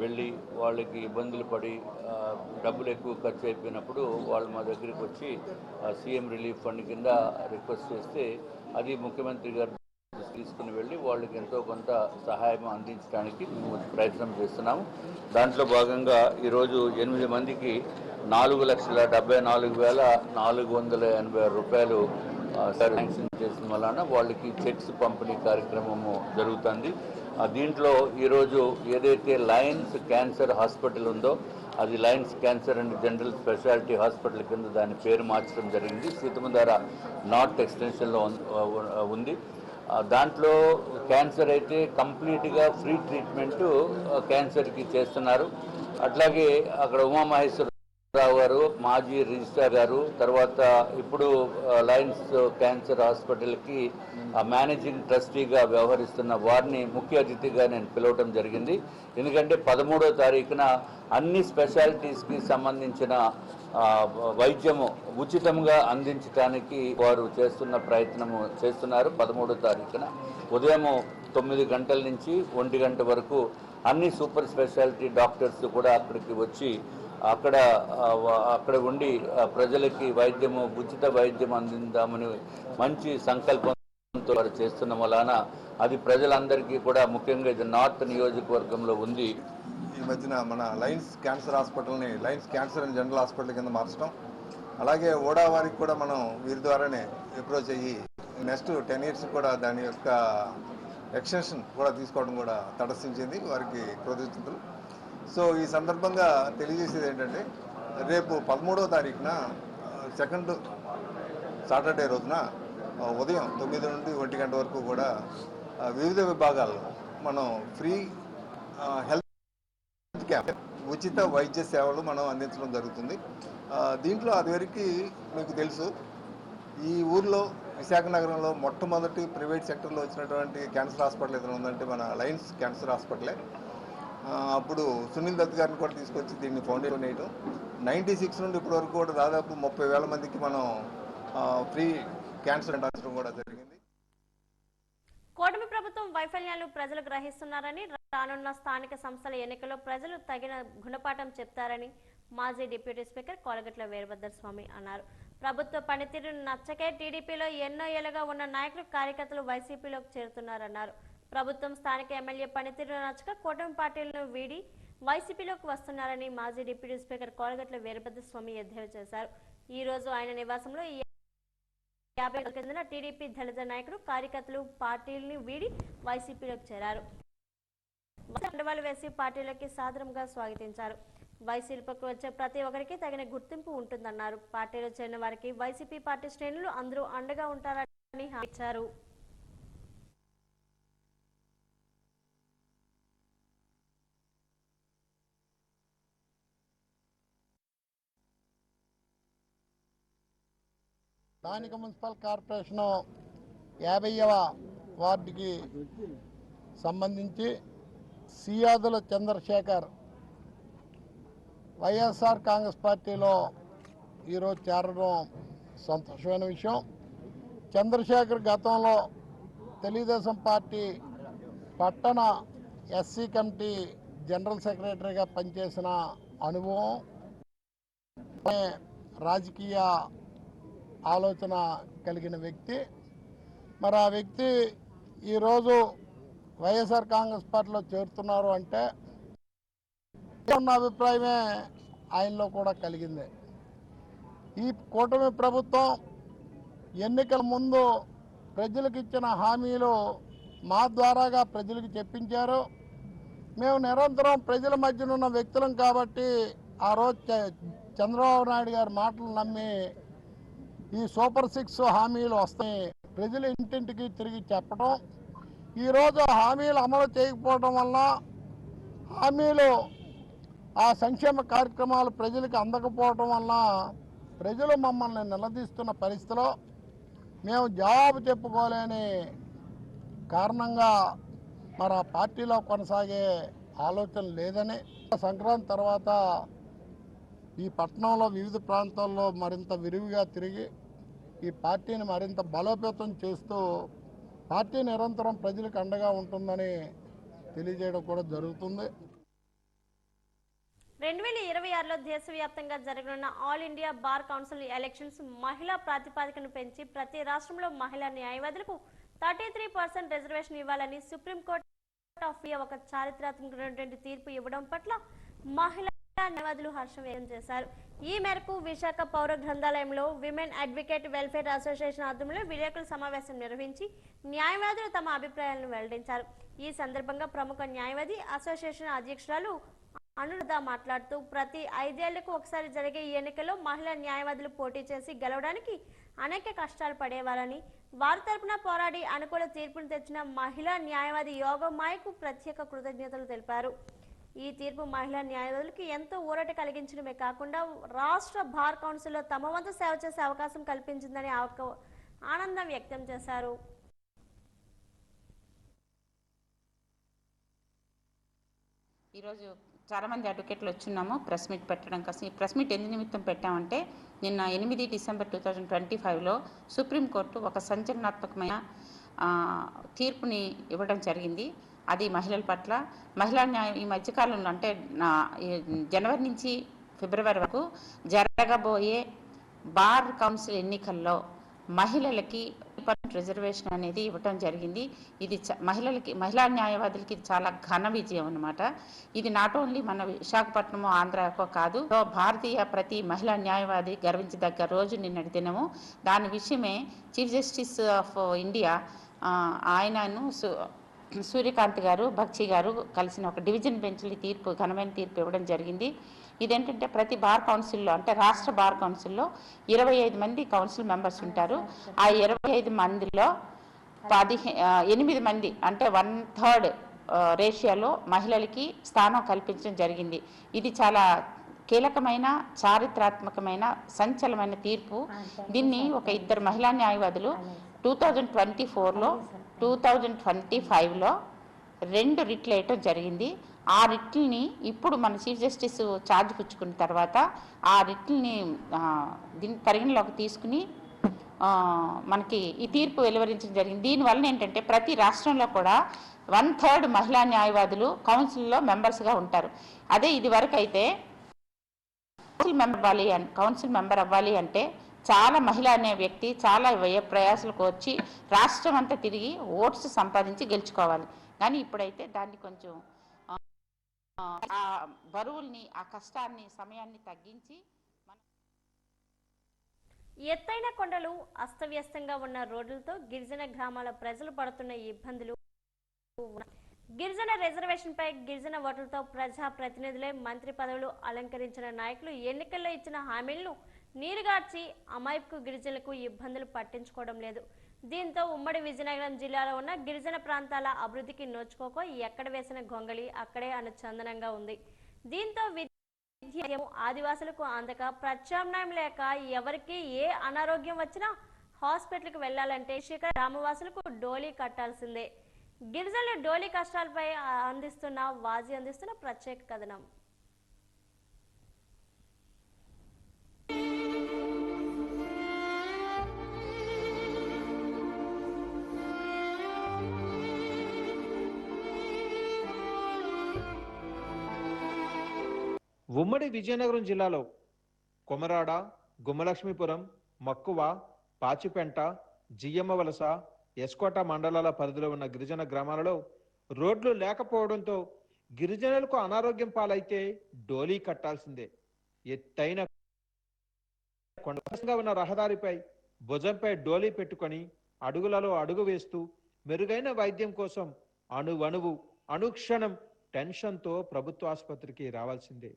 వెళ్ళి వాళ్ళకి ఇబ్బందులు పడి డబ్బులు ఎక్కువ ఖర్చు అయిపోయినప్పుడు వాళ్ళు మా దగ్గరికి వచ్చి సీఎం రిలీఫ్ ఫండ్ కింద రిక్వెస్ట్ చేస్తే అది ముఖ్యమంత్రి గారు తీసుకుని వెళ్ళి వాళ్ళకి ఎంతో కొంత సహాయం అందించడానికి మేము ప్రయత్నం చేస్తున్నాము. దాంట్లో భాగంగా ఈరోజు 8 మందికి 4,74,486 రూపాయలు శాంక్షన్ చేసిన వలన వాళ్ళకి చెక్స్ పంపిణీ కార్యక్రమము జరుగుతుంది. దీంట్లో ఈరోజు ఏదైతే లయన్స్ క్యాన్సర్ హాస్పిటల్ ఉందో అది Lions cancer and general speciality hospital కింద దాని పేరు మార్చడం జరిగింది. సీతమ్మధార నార్త్ ఎక్స్టెన్షన్లో ఉంది. దాంట్లో క్యాన్సర్ అయితే కంప్లీట్గా ఫ్రీ ట్రీట్మెంట్ క్యాన్సర్కి చేస్తున్నారు. అట్లాగే అక్కడ ఉమామహేశ్వర రావు గారు మాజీ రిజిస్ట్రార్ గారు, తర్వాత ఇప్పుడు లయన్స్ క్యాన్సర్ హాస్పిటల్కి మేనేజింగ్ ట్రస్టీగా వ్యవహరిస్తున్న వారిని ముఖ్య అతిథిగా నేను పిలవటం జరిగింది. ఎందుకంటే 13వ తారీఖున అన్ని స్పెషాలిటీస్కి సంబంధించిన వైద్యము ఉచితంగా అందించడానికి వారు చేస్తున్న ప్రయత్నము చేస్తున్నారు. 13వ తారీఖున ఉదయం 9 గంటల నుంచి 1 గంట వరకు అన్ని సూపర్ స్పెషాలిటీ డాక్టర్స్ కూడా అక్కడికి వచ్చి అక్కడ ఉండి ప్రజలకి ఉచిత వైద్యం అందిద్దామని మంచి సంకల్పంతో ఉద్దేశంతో వారు చేస్తున్న వలన అది ప్రజలందరికీ కూడా ముఖ్యంగా ఇది నార్త్ నియోజకవర్గంలో ఉంది. ఈ మధ్యన మన లయన్స్ క్యాన్సర్ హాస్పిటల్ని Lions cancer and general hospital కింద మార్చడం, అలాగే ఓడా వారికి కూడా మనం వీరి ద్వారానే అప్రోచ్ అయ్యి నెక్స్ట్ 10 years కూడా దాని యొక్క ఎక్స్టెన్షన్ కూడా తీసుకోవడం కూడా తటస్థించింది. వారికి కృతజ్ఞతలు. సో ఈ సందర్భంగా తెలియజేసేది ఏంటంటే రేపు 13వ తారీఖున సెకండ్ సాటర్డే రోజున ఉదయం 9 నుండి 1 గంట వరకు కూడా వివిధ విభాగాల్లో మనం ఫ్రీ హెల్త్ క్యాంప్, ఉచిత వైద్య సేవలు మనం అందించడం జరుగుతుంది. దీంట్లో అదివరకు మీకు తెలుసు, ఈ ఊర్లో విశాఖ నగరంలో మొట్టమొదటి ప్రైవేట్ సెక్టర్లో వచ్చినటువంటి క్యాన్సర్ హాస్పిటల్ ఏదైనా ఉందంటే మన లయన్స్ క్యాన్సర్ హాస్పిటలే. అప్పుడు సునీల్ దత్ గారిని కూడా తీసుకొచ్చి దీన్ని ఫౌండేషన్ వేయడం, 96 నుండి ఇప్పటి వరకు కూడా దాదాపు 30,000 మందికి మనం ఫ్రీ క్యాన్సర్ అందించడం కూడా జరిగింది. కూటమి ప్రభుత్వం వైఫల్యాలు ప్రజలు గ్రహిస్తున్నారని, రానున్న స్థానిక సంస్థల ఎన్నికల్లో ప్రజలు తగిన గుణపాఠం చెప్తారని మాజీ డిప్యూటీ స్పీకర్ కోలగట్ల వీరభద్రస్వామి అన్నారు. ప్రభుత్వ పనితీరు నచ్చకే టీడీపీలో ఎన్నో ఏళ్లుగా ఉన్న నాయకులు కార్యకర్తలు వైసీపీలోకి చేరుతున్నారన్నారు. ప్రభుత్వం స్థానిక ఎమ్మెల్యే పనితీరు నచ్చక కూటమి పార్టీలను వీడి వైసీపీలోకి వస్తున్నారని మాజీ డిప్యూటీ స్పీకర్ కోలగట్ల వీరభద్రస్వామి ఎద్దేవా చేశారు. ఈ రోజు ఆయన నివాసంలో 50 చెందిన టీడీపీ దళిత నాయకులు కార్యకర్తలు పార్టీలను వీడి వైసీపీలోకి చేరారు. కండువాలు వేసి పార్టీలోకి సాదరంగా స్వాగతించారు. వైసీపీకి వచ్చే ప్రతి ఒక్కరికి తగిన గుర్తింపు ఉంటుందన్నారు. పార్టీలో చేరిన వారికి వైసీపీ పార్టీ శ్రేణులు అందరూ అండగా ఉంటారని హామీ ఇచ్చారు. స్థానిక మున్సిపల్ కార్పొరేషను 50వ వార్డుకి సంబంధించి సియాదుల చంద్రశేఖర్ వైఎస్ఆర్ కాంగ్రెస్ పార్టీలో ఈరోజు చేరడం సంతోషమైన విషయం. చంద్రశేఖర్ గతంలో తెలుగుదేశం పార్టీ పట్టణ ఎస్సీ కమిటీ జనరల్ సెక్రటరీగా పనిచేసిన అనుభవం, రాజకీయ ఆలోచన కలిగిన వ్యక్తి. మరి ఆ వ్యక్తి ఈరోజు వైఎస్ఆర్ కాంగ్రెస్ పార్టీలో చేరుతున్నారు అంటే ఉన్న అభిప్రాయమే ఆయనలో కూడా కలిగింది. ఈ కూటమి ప్రభుత్వం ఎన్నికల ముందు ప్రజలకు ఇచ్చిన హామీలు మా ద్వారాగా ప్రజలకు చెప్పించారు. మేము నిరంతరం ప్రజల మధ్యన ఉన్న వ్యక్తులం కాబట్టి ఆ రోజు చంద్రబాబు నాయుడు గారి మాటలు నమ్మి ఈ సూపర్ 6 హామీలు వస్తాయి ప్రజలు ఇంటింటికి తిరిగి చెప్పడం, ఈరోజు హామీలు అమలు చేయకపోవడం వల్ల హామీలు ఆ సంక్షేమ కార్యక్రమాలు ప్రజలకు అందకపోవడం వల్ల ప్రజలు మమ్మల్ని నిలదీస్తున్న పరిస్థితిలో మేము జవాబు చెప్పుకోలేని కారణంగా మరి ఆ పార్టీలో కొనసాగే ఆలోచన లేదని, సంక్రాంతి తర్వాత ఈ పట్టణంలో వివిధ ప్రాంతాల్లో మరింత విరివిగా తిరిగి ఈ పార్టీని మరింత బలోపేతం చేస్తూ పార్టీ నిరంతరం ప్రజలకు అండగా ఉంటుందని తెలియజేయడం కూడా జరుగుతుంది. 2026లో దేశవ్యాప్తంగా జరగనున్న all India bar council elections మహిళా ప్రాతిపదికను పెంచి ప్రతి రాష్ట్రంలో మహిళా న్యాయవాదులకు 33% రిజర్వేషన్ ఇవ్వాలని సుప్రీంకోర్టు ఆఫ్ ఇండియా ఒక చారిత్రాత్మకమైనటువంటి తీర్పు ఇవ్వడం పట్ల మహిళా న్యాయవాదులు హర్షం వ్యక్తం చేశారు. ఈ మేరకు విశాఖ పౌర గ్రంథాలయంలో విమెన్ అడ్వకేట్ వెల్ఫేర్ అసోసియేషన్ ఆధ్వర్యంలో విలేకరుల సమావేశం నిర్వహించి న్యాయవాదులు తమ అభిప్రాయాలను వెల్లడించారు. ఈ సందర్భంగా ప్రముఖ న్యాయవాది అసోసియేషన్ అధ్యక్షురాలు అనురాధ మాట్లాడుతూ ప్రతి 5 ఏళ్లకు ఒకసారి జరిగే ఈ ఎన్నికల్లో మహిళా న్యాయవాదులు పోటీ చేసి గెలవడానికి అనేక కష్టాలు పడేవారని, వారి తరపున పోరాడి అనుకూల తీర్పును తెచ్చిన మహిళా న్యాయవాది యోగమాయకు ప్రత్యేక కృతజ్ఞతలు తెలిపారు. ఈ తీర్పు మహిళా న్యాయవాదులకు ఎంతో ఊరట కలిగించడమే కాకుండా రాష్ట్ర బార్ కౌన్సిల్లో తమ వంతు సేవ చేసే అవకాశం కల్పించిందని ఆనందం వ్యక్తం చేశారు. ఈరోజు చాలామంది అడ్వకేట్లు వచ్చున్నాము ప్రెస్ మీట్ పెట్టడం కోసం. ఈ ప్రెస్ మీట్ ఎందు నిమిత్తం పెట్టామంటే నిన్న 8 డిసెంబర్ 2025లో సుప్రీంకోర్టు ఒక సంచలనాత్మకమైన తీర్పుని ఇవ్వడం జరిగింది. అది మహిళల పట్ల మహిళా న్యాయం ఈ మధ్యకాలంలో అంటే జనవరి నుంచి ఫిబ్రవరి వరకు జరగబోయే బార్ కౌన్సిల్ ఎన్నికల్లో మహిళలకి 30% రిజర్వేషన్ అనేది ఇవ్వటం జరిగింది. ఇది మహిళా న్యాయవాదులకి ఇది చాలా ఘన విజయం అన్నమాట. ఇది నాట్ ఓన్లీ మన విశాఖపట్నము ఆంధ్రాకో కాదు, భారతీయ ప్రతి మహిళా న్యాయవాది గర్వించదగ్గ రోజు నిన్నటి దినము. దాని విషయమే చీఫ్ జస్టిస్ ఆఫ్ ఇండియా ఆయనను సూర్యకాంత్ గారు, బక్షి గారు కలిసిన ఒక డివిజన్ బెంచ్లు తీర్పు, ఘనమైన తీర్పు ఇవ్వడం జరిగింది. ఇదేంటంటే ప్రతి బార్ కౌన్సిల్లో, అంటే రాష్ట్ర బార్ కౌన్సిల్లో 25 మంది కౌన్సిల్ మెంబర్స్ ఉంటారు. ఆ 25 మందిలో 8 మంది, అంటే 1/3 రేషియోలో మహిళలకి స్థానం కల్పించడం జరిగింది. ఇది చాలా కీలకమైన, చారిత్రాత్మకమైన, సంచలనమైన తీర్పు. దీన్ని ఒక 2 మహిళా న్యాయవాదులు 2024లో 2025లో 2 రిట్లు వేయటం జరిగింది. ఆ రిట్లని ఇప్పుడు మన చీఫ్ జస్టిస్ ఛార్జ్ పుచ్చుకున్న తర్వాత ఆ రిట్లని దీన్ని పరిగణలోకి తీసుకుని మనకి ఈ తీర్పు వెలువరించడం జరిగింది. దీనివల్ల ఏంటంటే ప్రతి రాష్ట్రంలో కూడా 1/3 మహిళా న్యాయవాదులు కౌన్సిల్లో మెంబర్స్గా ఉంటారు. అదే ఇది వరకు అయితే కౌన్సిల్ మెంబర్ అవ్వాలి అంటే చాలా మహిళ అనే వ్యక్తి చాలా వ్యయ ప్రయాసాలకు వచ్చి రాష్ట్రం అంతా తిరిగి ఓట్స్ సంపాదించి గెలుచుకోవాలి. కానీ ఇప్పుడైతే దాన్ని కొంచెం ఆ బరువుల్ని, ఆ కష్టాన్ని, సమయాన్ని తగ్గించి ఎత్తైన కొండలు, అస్తవ్యస్తంగా ఉన్న రోడ్లతో గిరిజన గ్రామాల ప్రజలు పడుతున్న ఇబ్బందులు. గిరిజన రిజర్వేషన్ పై గిరిజన ఓట్లతో ప్రజా ప్రతినిధులే మంత్రి పదవులు అలంకరించిన నాయకులు ఎన్నికల్లో ఇచ్చిన హామీలను నీరుగార్చి అమాయకు గిరిజనులకు ఇబ్బందులు పట్టించుకోవడం లేదు. దీంతో ఉమ్మడి విజయనగరం జిల్లాలో ఉన్న గిరిజన ప్రాంతాల అభివృద్ధికి నోచుకోక ఎక్కడ వేసిన గొంగళి అక్కడే అనుచందనంగా ఉంది. దీంతో విద్య ఆదివాసులకు అందక, ప్రత్యామ్నాయం లేక ఎవరికి ఏ అనారోగ్యం వచ్చినా హాస్పిటల్కి వెళ్లాలంటే గ్రామవాసులకు డోలీ కట్టాల్సిందే. గిరిజనుల డోలీ కష్టాలపై వాజీ అందిస్తున్న ప్రత్యేక కథనం. ఉమ్మడి విజయనగరం జిల్లాలో కొమరాడ, గుమ్మలక్ష్మీపురం, మక్కువ, పాచిపెంట, జియ్యమ్మవలస, ఎస్కోట మండలాల పరిధిలో ఉన్న గిరిజన గ్రామాలలో రోడ్లు లేకపోవడంతో గిరిజనులకు అనారోగ్యం పాలైతే డోలీ కట్టాల్సిందే. ఎత్తైన కొండగా ఉన్న రహదారిపై భుజంపై డోలీ పెట్టుకొని అడుగులలో అడుగు వేస్తూ మెరుగైన వైద్యం కోసం అణువణువు, అనుక్షణం టెన్షన్తో ప్రభుత్వ ఆసుపత్రికి రావాల్సిందే.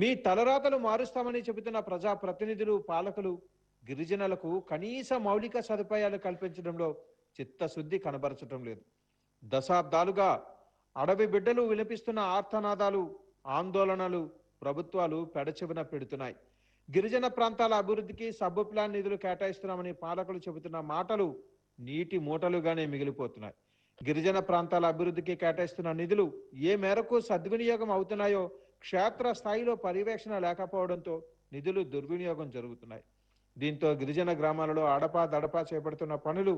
మీ తలరాతలు మారుస్తామని చెబుతున్న ప్రజా ప్రతినిధులు, పాలకులు గిరిజనులకు కనీస మౌలిక సదుపాయాలు కల్పించడంలో చిత్తశుద్ధి కనబరచడం లేదు. దశాబ్దాలుగా అడవి బిడ్డలు వినిపిస్తున్న ఆర్తనాదాలు, ఆందోళనలు ప్రభుత్వాలు పెడచెవిన పెడుతున్నాయి. గిరిజన ప్రాంతాల అభివృద్ధికి సబ్ ప్లాన్ నిధులు కేటాయిస్తున్నామని పాలకులు చెబుతున్న మాటలు నీటి మూటలుగానే మిగిలిపోతున్నాయి. గిరిజన ప్రాంతాల అభివృద్ధికి కేటాయిస్తున్న నిధులు ఏ మేరకు సద్వినియోగం అవుతున్నాయో క్షేత్ర స్థాయిలో పర్యవేక్షణ లేకపోవడంతో నిధులు దుర్వినియోగం జరుగుతున్నాయి. దీంతో గిరిజన గ్రామాలలో అడపా దడపా చేపడుతున్న పనులు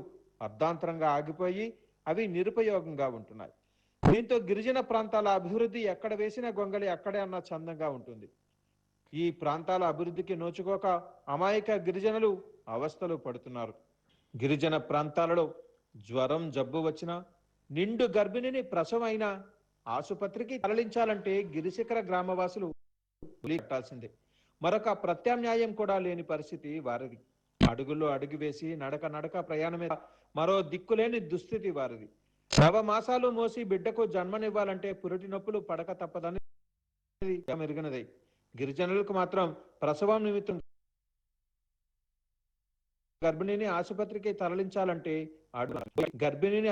అర్ధాంతరంగా ఆగిపోయి అవి నిరుపయోగంగా ఉంటున్నాయి. దీంతో గిరిజన ప్రాంతాల అభివృద్ధి ఎక్కడ వేసిన గొంగళి అక్కడే అన్న చందంగా ఉంటుంది. ఈ ప్రాంతాల అభివృద్ధికి నోచుకోక అమాయక గిరిజనులు అవస్థలు పడుతున్నారు. గిరిజన ప్రాంతాలలో జ్వరం, జబ్బు వచ్చినా, నిండు గర్భిణిని ప్రసవమైనా ఆసుపత్రికి తరలించాలంటే గిరిశిఖర గ్రామవాసులు కట్టాల్సిందే. మరొక ప్రత్యామ్నాయం కూడా లేని పరిస్థితి వారిది. అడుగుల్లో అడుగు వేసి నడక ప్రయాణమే మరో దిక్కులేని దుస్థితి వారిది. నవమాసాలు మోసి బిడ్డకు జన్మనివ్వాలంటే పురిటి నొప్పులు పడక తప్పదని మెరుగనది. గిరిజనులకు మాత్రం ప్రసవం నిమిత్తం గర్భిణిని ఆసుపత్రికి తరలించాలంటే గర్భిణిని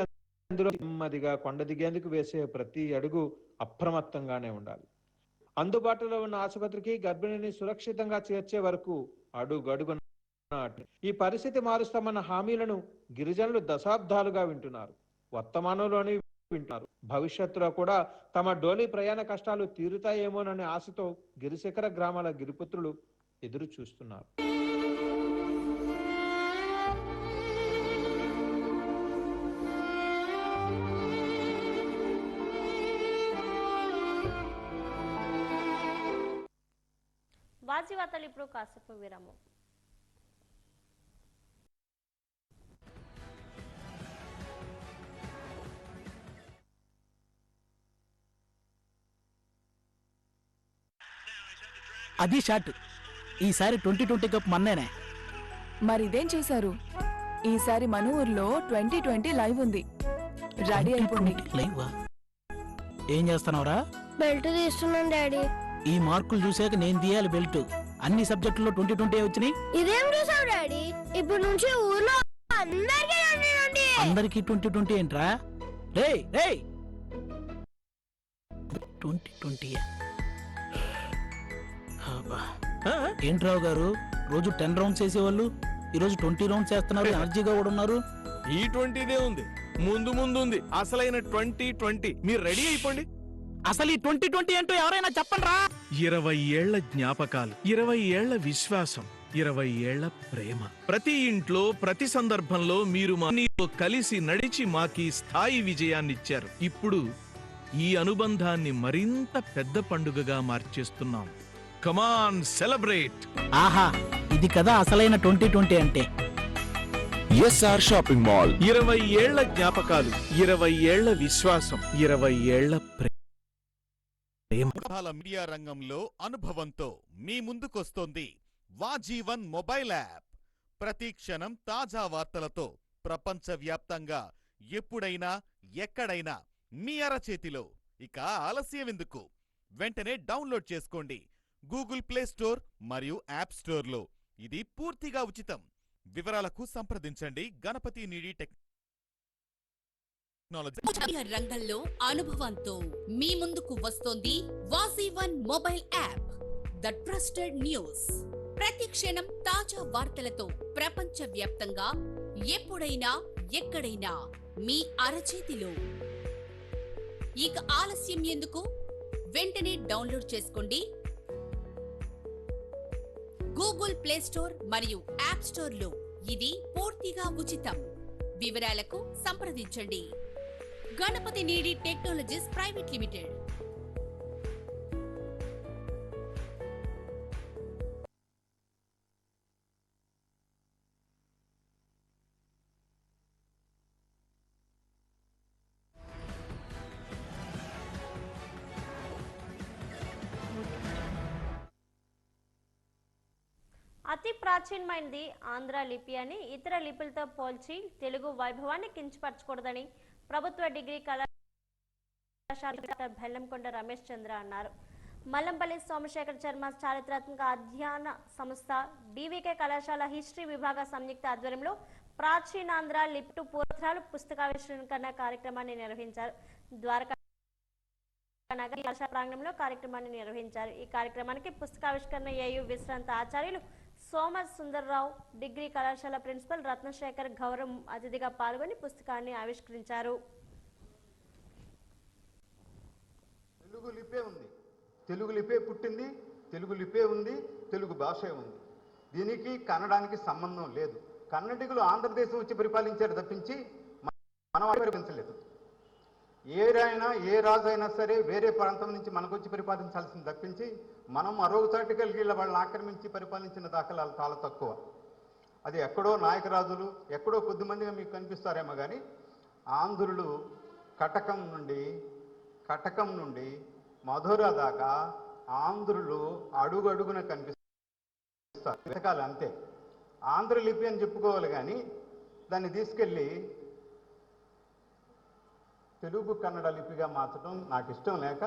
అందులో నెమ్మదిగా కొండ దిగేందుకు వేసే ప్రతి అడుగు అప్రమత్తంగానే ఉండాలి. అందుబాటులో ఉన్న ఆసుపత్రికి గర్భిణిని సురక్షితంగా చేర్చే వరకు అడుగడుగున ఈ పరిస్థితి మారుస్తామన్న హామీలను గిరిజనులు దశాబ్దాలుగా వింటున్నారు, వర్తమానంలోనే వింటున్నారు. భవిష్యత్తులో కూడా తమ డోలీ ప్రయాణ కష్టాలు తీరుతాయేమోననే ఆశతో గిరిశిఖర గ్రామాల గిరిపుత్రులు ఎదురు చూస్తున్నారు. వాజీ వార్తలు ఇప్పుడు కాసేపు విరామం. అది షాట్. ఈసారి 2020 కప్ మన్నేనే. మరిదేం చేశారు? ఈసారి మన ఊర్లో 2020 లైవ్ ఉంది. రెడీ అయిపోండి. లైవా? ఏం చేస్తున్నావురా? బెల్ట్ తీస్తున్నాను డాడీ. ఈ మార్కులు చూసాక నేను తీయాలి బెల్ట్. అన్ని సబ్జెక్టుల్లో 2020 వచ్చినాయి. ఇదేం చూసావు డాడీ? ఇప్పుడు నుంచి ఊర్లో అందరికి 2020 ఏంట్రా? రే రే 2020. ఏంట్రావు గారు, రోజు 10 రౌండ్స్ వేసేవాళ్ళు ఈరోజు 20 రౌండ్స్ వేస్తున్నారు. ఎనర్జీగా కూడా ఉన్నారు. ఈ 20దే ఉంది, ముందు ముందు ఉంది అసలైన 2020. మీరు రెడీ అయిపోండి. అసలు ఈ 2020 ఏంటో ఎవరైనా చెప్పండి రా. 20 ఏళ్ల జ్ఞాపకాలు, 20 ఏళ్ల విశ్వాసం, 20 ఏళ్ల ప్రేమ. ప్రతి ఇంట్లో ప్రతి సందర్భంలో మీరు మాతో కలిసి నడిచి మాకీ స్థాయి విజయాన్నిచ్చారు. ఇప్పుడు ఈ అనుబంధాన్ని మరింత పెద్ద పండుగగా మార్చేస్తున్నాం. కమాన్ సెలబ్రేట్. ఆహా, ఇది కదా అసలైన 2020 అంటే. SR shopping mall. 20 ఏళ్ల జ్ఞాపకాలు, 20 ఏళ్ల విశ్వాసం, 20 ఏళ్ల ప్రేమ. మీడియా రంగంలో అనుభవంతో మీ ముందుకొస్తోంది వాజీవన్ మొబైల్ యాప్. ప్రతి క్షణం తాజా వార్తలతో ప్రపంచవ్యాప్తంగా ఎప్పుడైనా ఎక్కడైనా మీ అరచేతిలో. ఇక ఆలస్యం ఎందుకు? వెంటనే డౌన్లోడ్ చేసుకోండి గూగుల్ ప్లే స్టోర్ మరియు యాప్ స్టోర్లో. ఇది పూర్తిగా ఉచితం. వివరాలకు సంప్రదించండి గణపతి నీడి రంగంలో అనుభవంతో మీ ముందుకు వస్తోంది వాజీవన్ mobile app. The trusted news. ప్రతి క్షణం తాజా వార్తలతో ప్రపంచ వ్యాప్తంగా ఎప్పుడైనా ఎక్కడైనా మీ అరచేతిలో. ఇక ఆలస్యం ఎందుకు? వెంటనే డౌన్లోడ్ చేసుకోండి గూగుల్ ప్లే స్టోర్ మరియు యాప్ స్టోర్లో. ఇది పూర్తిగా ఉచితం. వివరాలకు సంప్రదించండి గణపతి నీడి టెక్నాలజీస్ ప్రైవేట్ లిమిటెడ్. అతి ప్రాచీనమైనది ఆంధ్ర లిపి అని ఇతర లిపులతో పోల్చి తెలుగు వైభవాన్ని కించపరచకూడదని ప్రభుత్వ డిగ్రీ కళాశాల డాక్టర్ బెల్లంకొండ రమేష్ చంద్ర అన్నారు. మల్లంపల్లి సోమశేఖర్ శర్మ చారిత్రాత్మక అధ్యయన సంస్థ డివికే కళాశాల హిస్టరీ విభాగ సంయుక్త ఆధ్వర్యంలో ప్రాచీనాంధ్ర లిప్టు పూర్వత్రాలు పుస్తకావిష్కరణ కార్యక్రమాన్ని నిర్వహించారు. ద్వారకా నగర్ కళాశాల ప్రాంగణంలో కార్యక్రమాన్ని నిర్వహించారు. ఈ కార్యక్రమానికి పుస్తకావిష్కరణ ఏయు విశ్రాంత ఆచార్యులు సోమ సుందర్రావు, డిగ్రీ కళాశాల ప్రిన్సిపల్ రత్నశేఖర్ గౌరవం అతిథిగా పాల్గొని పుస్తకాన్ని ఆవిష్కరించారు. తెలుగు లిపే ఉంది, తెలుగు లిపే పుట్టింది, తెలుగు లిపే ఉంది, తెలుగు భాషే ఉంది. దీనికి కన్నడానికి సంబంధం లేదు. కన్నడిగులు ఆంధ్రదేశం వచ్చి పరిపాలించారు తప్పించి మనం పరిపాలించలేదు. ఏ రాజు అయినా సరే వేరే ప్రాంతం నుంచి మనకు వచ్చి పరిపాలించాల్సింది తప్పించి మనం మరొకసారి కలిగి వాళ్ళని ఆక్రమించి పరిపాలించిన దాఖలాలు చాలా తక్కువ. అది ఎక్కడో నాయకరాజులు, ఎక్కడో కొద్దిమందిగా మీకు కనిపిస్తారేమో కానీ ఆంధ్రులు కటకం నుండి మధుర దాకా ఆంధ్రులు అడుగడుగున కనిపిస్తారు. వెతకాలి అంతే. ఆంధ్ర లిపి అని చెప్పుకోవాలి కానీ దాన్ని తీసుకెళ్ళి తెలుగు కన్నడ లిపిగా మార్చడం నాకు ఇష్టం లేక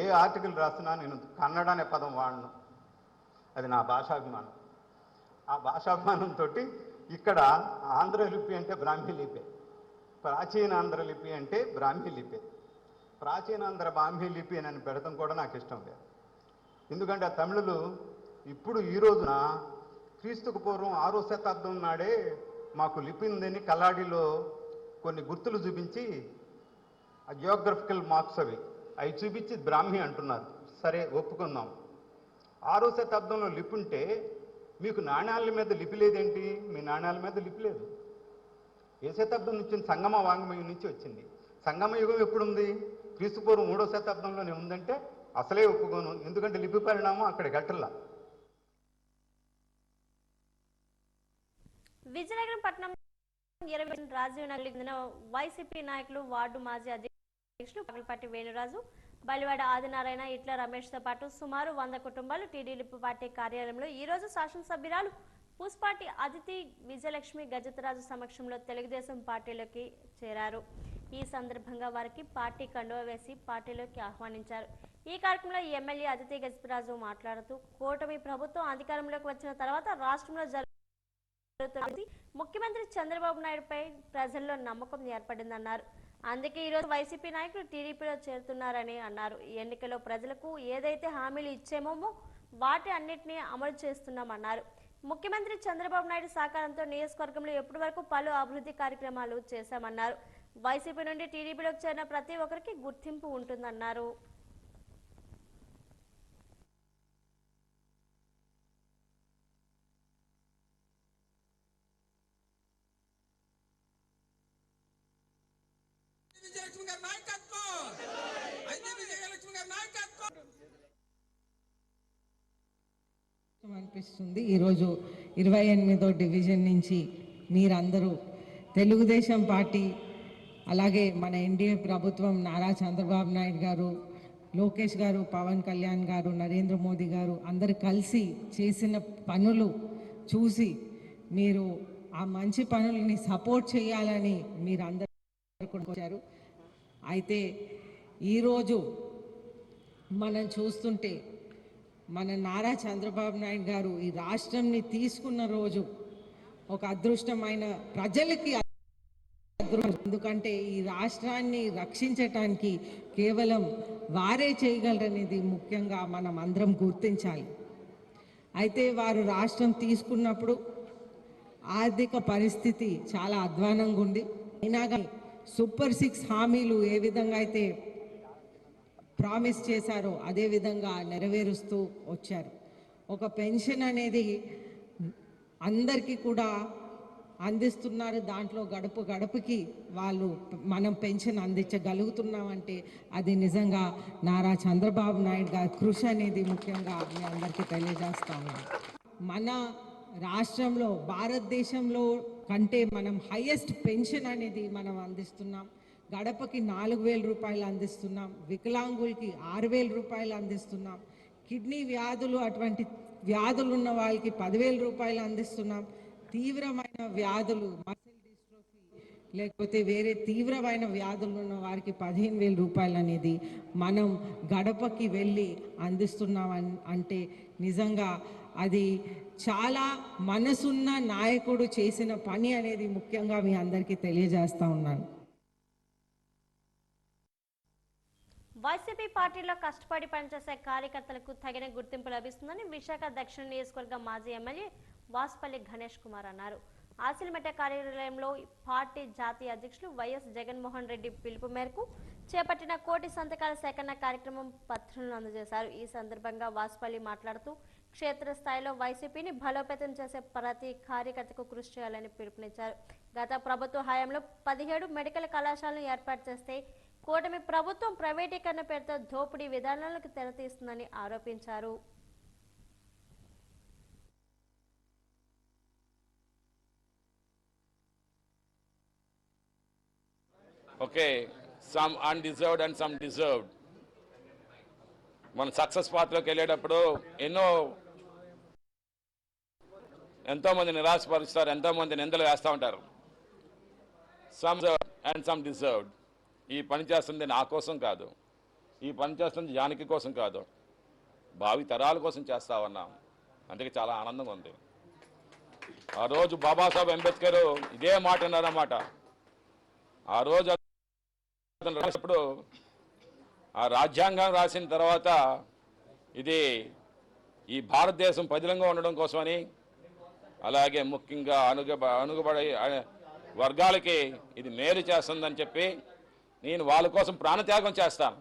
ఏ ఆర్టికల్ రాసినా నేను కన్నడ అనే పదం వాడను. అది నా భాషాభిమానం. ఆ భాషాభిమానంతో ఇక్కడ ఆంధ్ర లిపి అంటే బ్రాహ్మీ లిపే, ప్రాచీనాంధ్ర లిపి అంటే బ్రాహ్మీ లిపే. ప్రాచీనాంధ్ర బ్రాహ్మీ లిపి అని పెడతాం కూడా నాకు ఇష్టం లేదు. ఎందుకంటే ఆ తమిళులు ఇప్పుడు ఈ రోజున క్రీస్తుకు పూర్వం 6వ శతాబ్దం నాడే మాకు లిపి ఉందని కల్లాడిలో కొన్ని గుర్తులు చూపించి ఆ జియోగ్రఫికల్ మార్క్స్ అవి చూపించి బ్రాహ్మీ అంటున్నారు. సరే ఒప్పుకుందాం. 6వ శతాబ్దంలో లిపి ఉంటే మీకు నాణ్యాల మీద లిపి లేదేంటి? మీ నాణ్యాల మీద లిపి లేదు. ఏ శతాబ్దం నుంచి? సంగమ వాంగ్మయం నుంచి వచ్చింది. సంగమ యుగం ఎప్పుడుంది? క్రీస్తుపూర్వం 3వ శతాబ్దంలోనే ఉందంటే అసలే ఒప్పుకోను. ఎందుకంటే లిపి పరిణామం అక్కడ గట్టల్లా. విజయనగరం పట్టణం రాజీవ్ నగర్ చెందిన వైసీపీ నాయకులు వార్డు మాజీ అధ్యక్షులు పగలపాటి వేణురాజు బలివాడ ఆదినారాయణ, ఇట్ల రమేష్తో పాటు సుమారు 100 కుటుంబాలు టీడీపీ పార్టీ కార్యాలయంలో ఈరోజు శాసనసభ్యురాలు పూస్పాటి అదితి విజయలక్ష్మి గజతరాజు సమక్షంలో తెలుగుదేశం పార్టీలోకి చేరారు. ఈ సందర్భంగా వారికి పార్టీ కండువా వేసి పార్టీలోకి ఆహ్వానించారు. ఈ కార్యక్రమంలో ఎమ్మెల్యే అదితి గజతరాజు మాట్లాడుతూ కూటమి ప్రభుత్వం అధికారంలోకి వచ్చిన తర్వాత రాష్ట్రంలో జరుగుతున్న ముఖ్యమంత్రి చంద్రబాబు నాయుడుపై ప్రజల్లో నమ్మకం ఏర్పడిందన్నారు. అందుకే ఈరోజు వైసీపీ నాయకులు టీడీపీలో చేరుతున్నారని అన్నారు. ఈ ఎన్నికల్లో ప్రజలకు ఏదైతే హామీలు ఇచ్చేమో వాటి అన్నింటినీ అమలు చేస్తున్నామన్నారు. ముఖ్యమంత్రి చంద్రబాబు నాయుడు సహకారంతో నియోజకవర్గంలో ఎప్పటి వరకు పలు అభివృద్ధి కార్యక్రమాలు చేశామన్నారు. వైసీపీ నుండి టీడీపీలోకి చేరిన ప్రతి ఒక్కరికి గుర్తింపు ఉంటుందన్నారు. అనిపిస్తుంది. ఈరోజు 28వ డివిజన్ నుంచి మీరందరూ తెలుగుదేశం పార్టీ, అలాగే మన ఎన్డీఏ ప్రభుత్వం, నారా చంద్రబాబు నాయుడు గారు, లోకేష్ గారు, పవన్ కళ్యాణ్ గారు, నరేంద్ర మోదీ గారు అందరు కలిసి చేసిన పనులు చూసి మీరు ఆ మంచి పనులని సపోర్ట్ చేయాలని మీరు అందరూ కూడా వచ్చారు. అయితే ఈరోజు మనం చూస్తుంటే మన నారా చంద్రబాబు నాయుడు గారు ఈ రాష్ట్రంని తీసుకున్న రోజు ఒక అదృష్టమైన ప్రజలకి ఎందుకంటే ఈ రాష్ట్రాన్ని రక్షించటానికి కేవలం వారే చేయగలరనేది ముఖ్యంగా మనం అందరం గుర్తించాలి. అయితే వారు రాష్ట్రం తీసుకున్నప్పుడు ఆర్థిక పరిస్థితి చాలా అధ్వానంగా ఉంది. అయినా కానీ సూపర్ 6 హామీలు ఏ విధంగా అయితే ప్రామిస్ చేశారో అదే విధంగా నెరవేరుస్తూ వచ్చారు. ఒక పెన్షన్ అనేది అందరికీ కూడా అందిస్తున్నారు. దాంట్లో గడపకి వాళ్ళు మనం పెన్షన్ అందించగలుగుతున్నామంటే అది నిజంగా నారా చంద్రబాబు నాయుడు గారి కృషి అనేది ముఖ్యంగా మీ అందరికీ తెలియజేస్తా ఉన్నాం. మన రాష్ట్రంలో భారతదేశంలో కంటే మనం హైయెస్ట్ పెన్షన్ అనేది మనం అందిస్తున్నాం. గడపకి 4,000 రూపాయలు అందిస్తున్నాం. వికలాంగులకి 6,000 రూపాయలు అందిస్తున్నాం. కిడ్నీ వ్యాధులు, అటువంటి వ్యాధులు ఉన్న వాళ్ళకి 10,000 రూపాయలు అందిస్తున్నాం. తీవ్రమైన వ్యాధులు, మసిల్ డిస్ట్రోఫీ లేకపోతే వేరే తీవ్రమైన వ్యాధులు ఉన్న వారికి 15,000 రూపాయలు అనేది మనం గడపకి వెళ్ళి అందిస్తున్నాం. అంటే నిజంగా అది చాలా మనసున్న నాయకుడు చేసిన పని అనేది ముఖ్యంగా మీ అందరికీ తెలియజేస్తా ఉన్నాను. వైసీపీ పార్టీలో కష్టపడి పనిచేసే కార్యకర్తలకు తగిన గుర్తింపు లభిస్తుందని విశాఖ దక్షిణ నియోజకవర్గ మాజీ ఎమ్మెల్యే వాసుపల్లి గణేష్ కుమార్ అన్నారు. ఆసిల్మెట కార్యాలయంలో పార్టీ జాతీయ అధ్యక్షులు వైఎస్ జగన్మోహన్ రెడ్డి పిలుపు మేరకు చేపట్టిన 1 కోటి సంతకాల సేకరణ కార్యక్రమం పత్రాలను అందజేశారు. ఈ సందర్భంగా వాసుపల్లి మాట్లాడుతూ క్షేత్రస్థాయిలో వైసీపీని బలోపేతం చేసే ప్రతి కార్యకర్తకు కృషి చేయాలని పిలుపునిచ్చారు. గత ప్రభుత్వ హయాంలో 17 మెడికల్ కళాశాలను ఏర్పాటు చేస్తే కూటమి ప్రభుత్వం ప్రైవేటీకరణ పేరుతో దోపిడీ విధానాలకు తెరతీస్తుందని ఆరోపించారు. Okay, some undeserved and some deserved. మన సక్సెస్ పాత్రలోకి వెళ్ళేటప్పుడు ఎంతోమంది నిరాశపరుస్తారు, ఎంతోమంది నిందలు వేస్తూ ఉంటారు. Some and some deserved. ఈ పని చేస్తుంది నా కోసం కాదు, ఈ పని చేస్తుంది జానకి కోసం కాదు, భావి తరాల కోసం చేస్తా ఉన్నాం. అందుకే చాలా ఆనందంగా ఉంది. ఆ రోజు బాబాసాహెబ్ అంబేద్కర్ ఇదే మాట అన్నారన్నమాట. ఆ రోజు అతను రాసినప్పుడు, ఆ రాజ్యాంగం రాసిన తర్వాత ఇది ఈ భారతదేశం పదిలంగా ఉండడం కోసమని, అలాగే ముఖ్యంగా అనుగుబడి వర్గాలకి ఇది మేలు చేస్తుందని చెప్పి నేను వాళ్ళ కోసం ప్రాణత్యాగం చేస్తాను.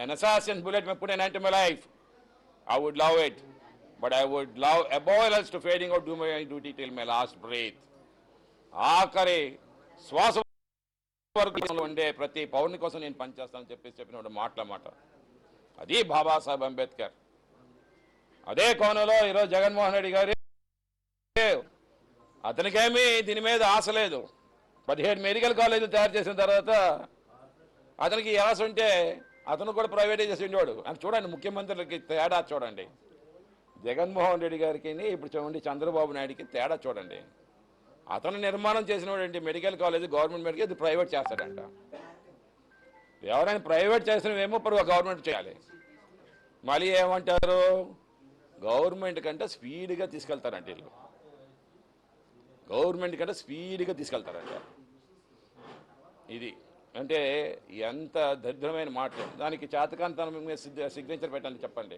An assassin's bullet may put an end to my life. I would love it, but I would love above all else to fading out, do my duty till my last breath. ఆఖరి శ్వాస వరకు ఉండే ప్రతి పౌరుని కోసం నేను పనిచేస్తానని చెప్పిన మాట. అది బాబాసాహెబ్ అంబేద్కర్. అదే కోణంలో ఈరోజు జగన్మోహన్ రెడ్డి గారు, అతనికేమీ దీని మీద ఆశ లేదు. 17 మెడికల్ కాలేజీలు తయారు చేసిన తర్వాత అతనికి యాస ఉంటే అతను కూడా ప్రైవేటైజ్ చేసి ఉండేవాడు అని చూడండి. ముఖ్యమంత్రులకి తేడా చూడండి. జగన్మోహన్ రెడ్డి గారికి ఇప్పుడు చూడండి చంద్రబాబు నాయుడికి తేడా చూడండి. అతను నిర్మాణం చేసినవాడండి మెడికల్ కాలేజ్, గవర్నమెంట్ మెడికల్, ఇది ప్రైవేట్ చేస్తాడంట. ఎవరైనా ప్రైవేట్ చేసినవేమో ఇప్పుడు గవర్నమెంట్ చేయాలి. మళ్ళీ ఏమంటారు, గవర్నమెంట్ కంటే స్పీడ్గా తీసుకెళ్తారంట వీళ్ళు. గవర్నమెంట్ కంటే స్పీడ్గా తీసుకెళ్తారంట. ఇది అంటే ఎంత దరిద్రమైన మాట. దానికి చేతకాంతనం సిగ్నేచర్ పెట్టండి చెప్పండి,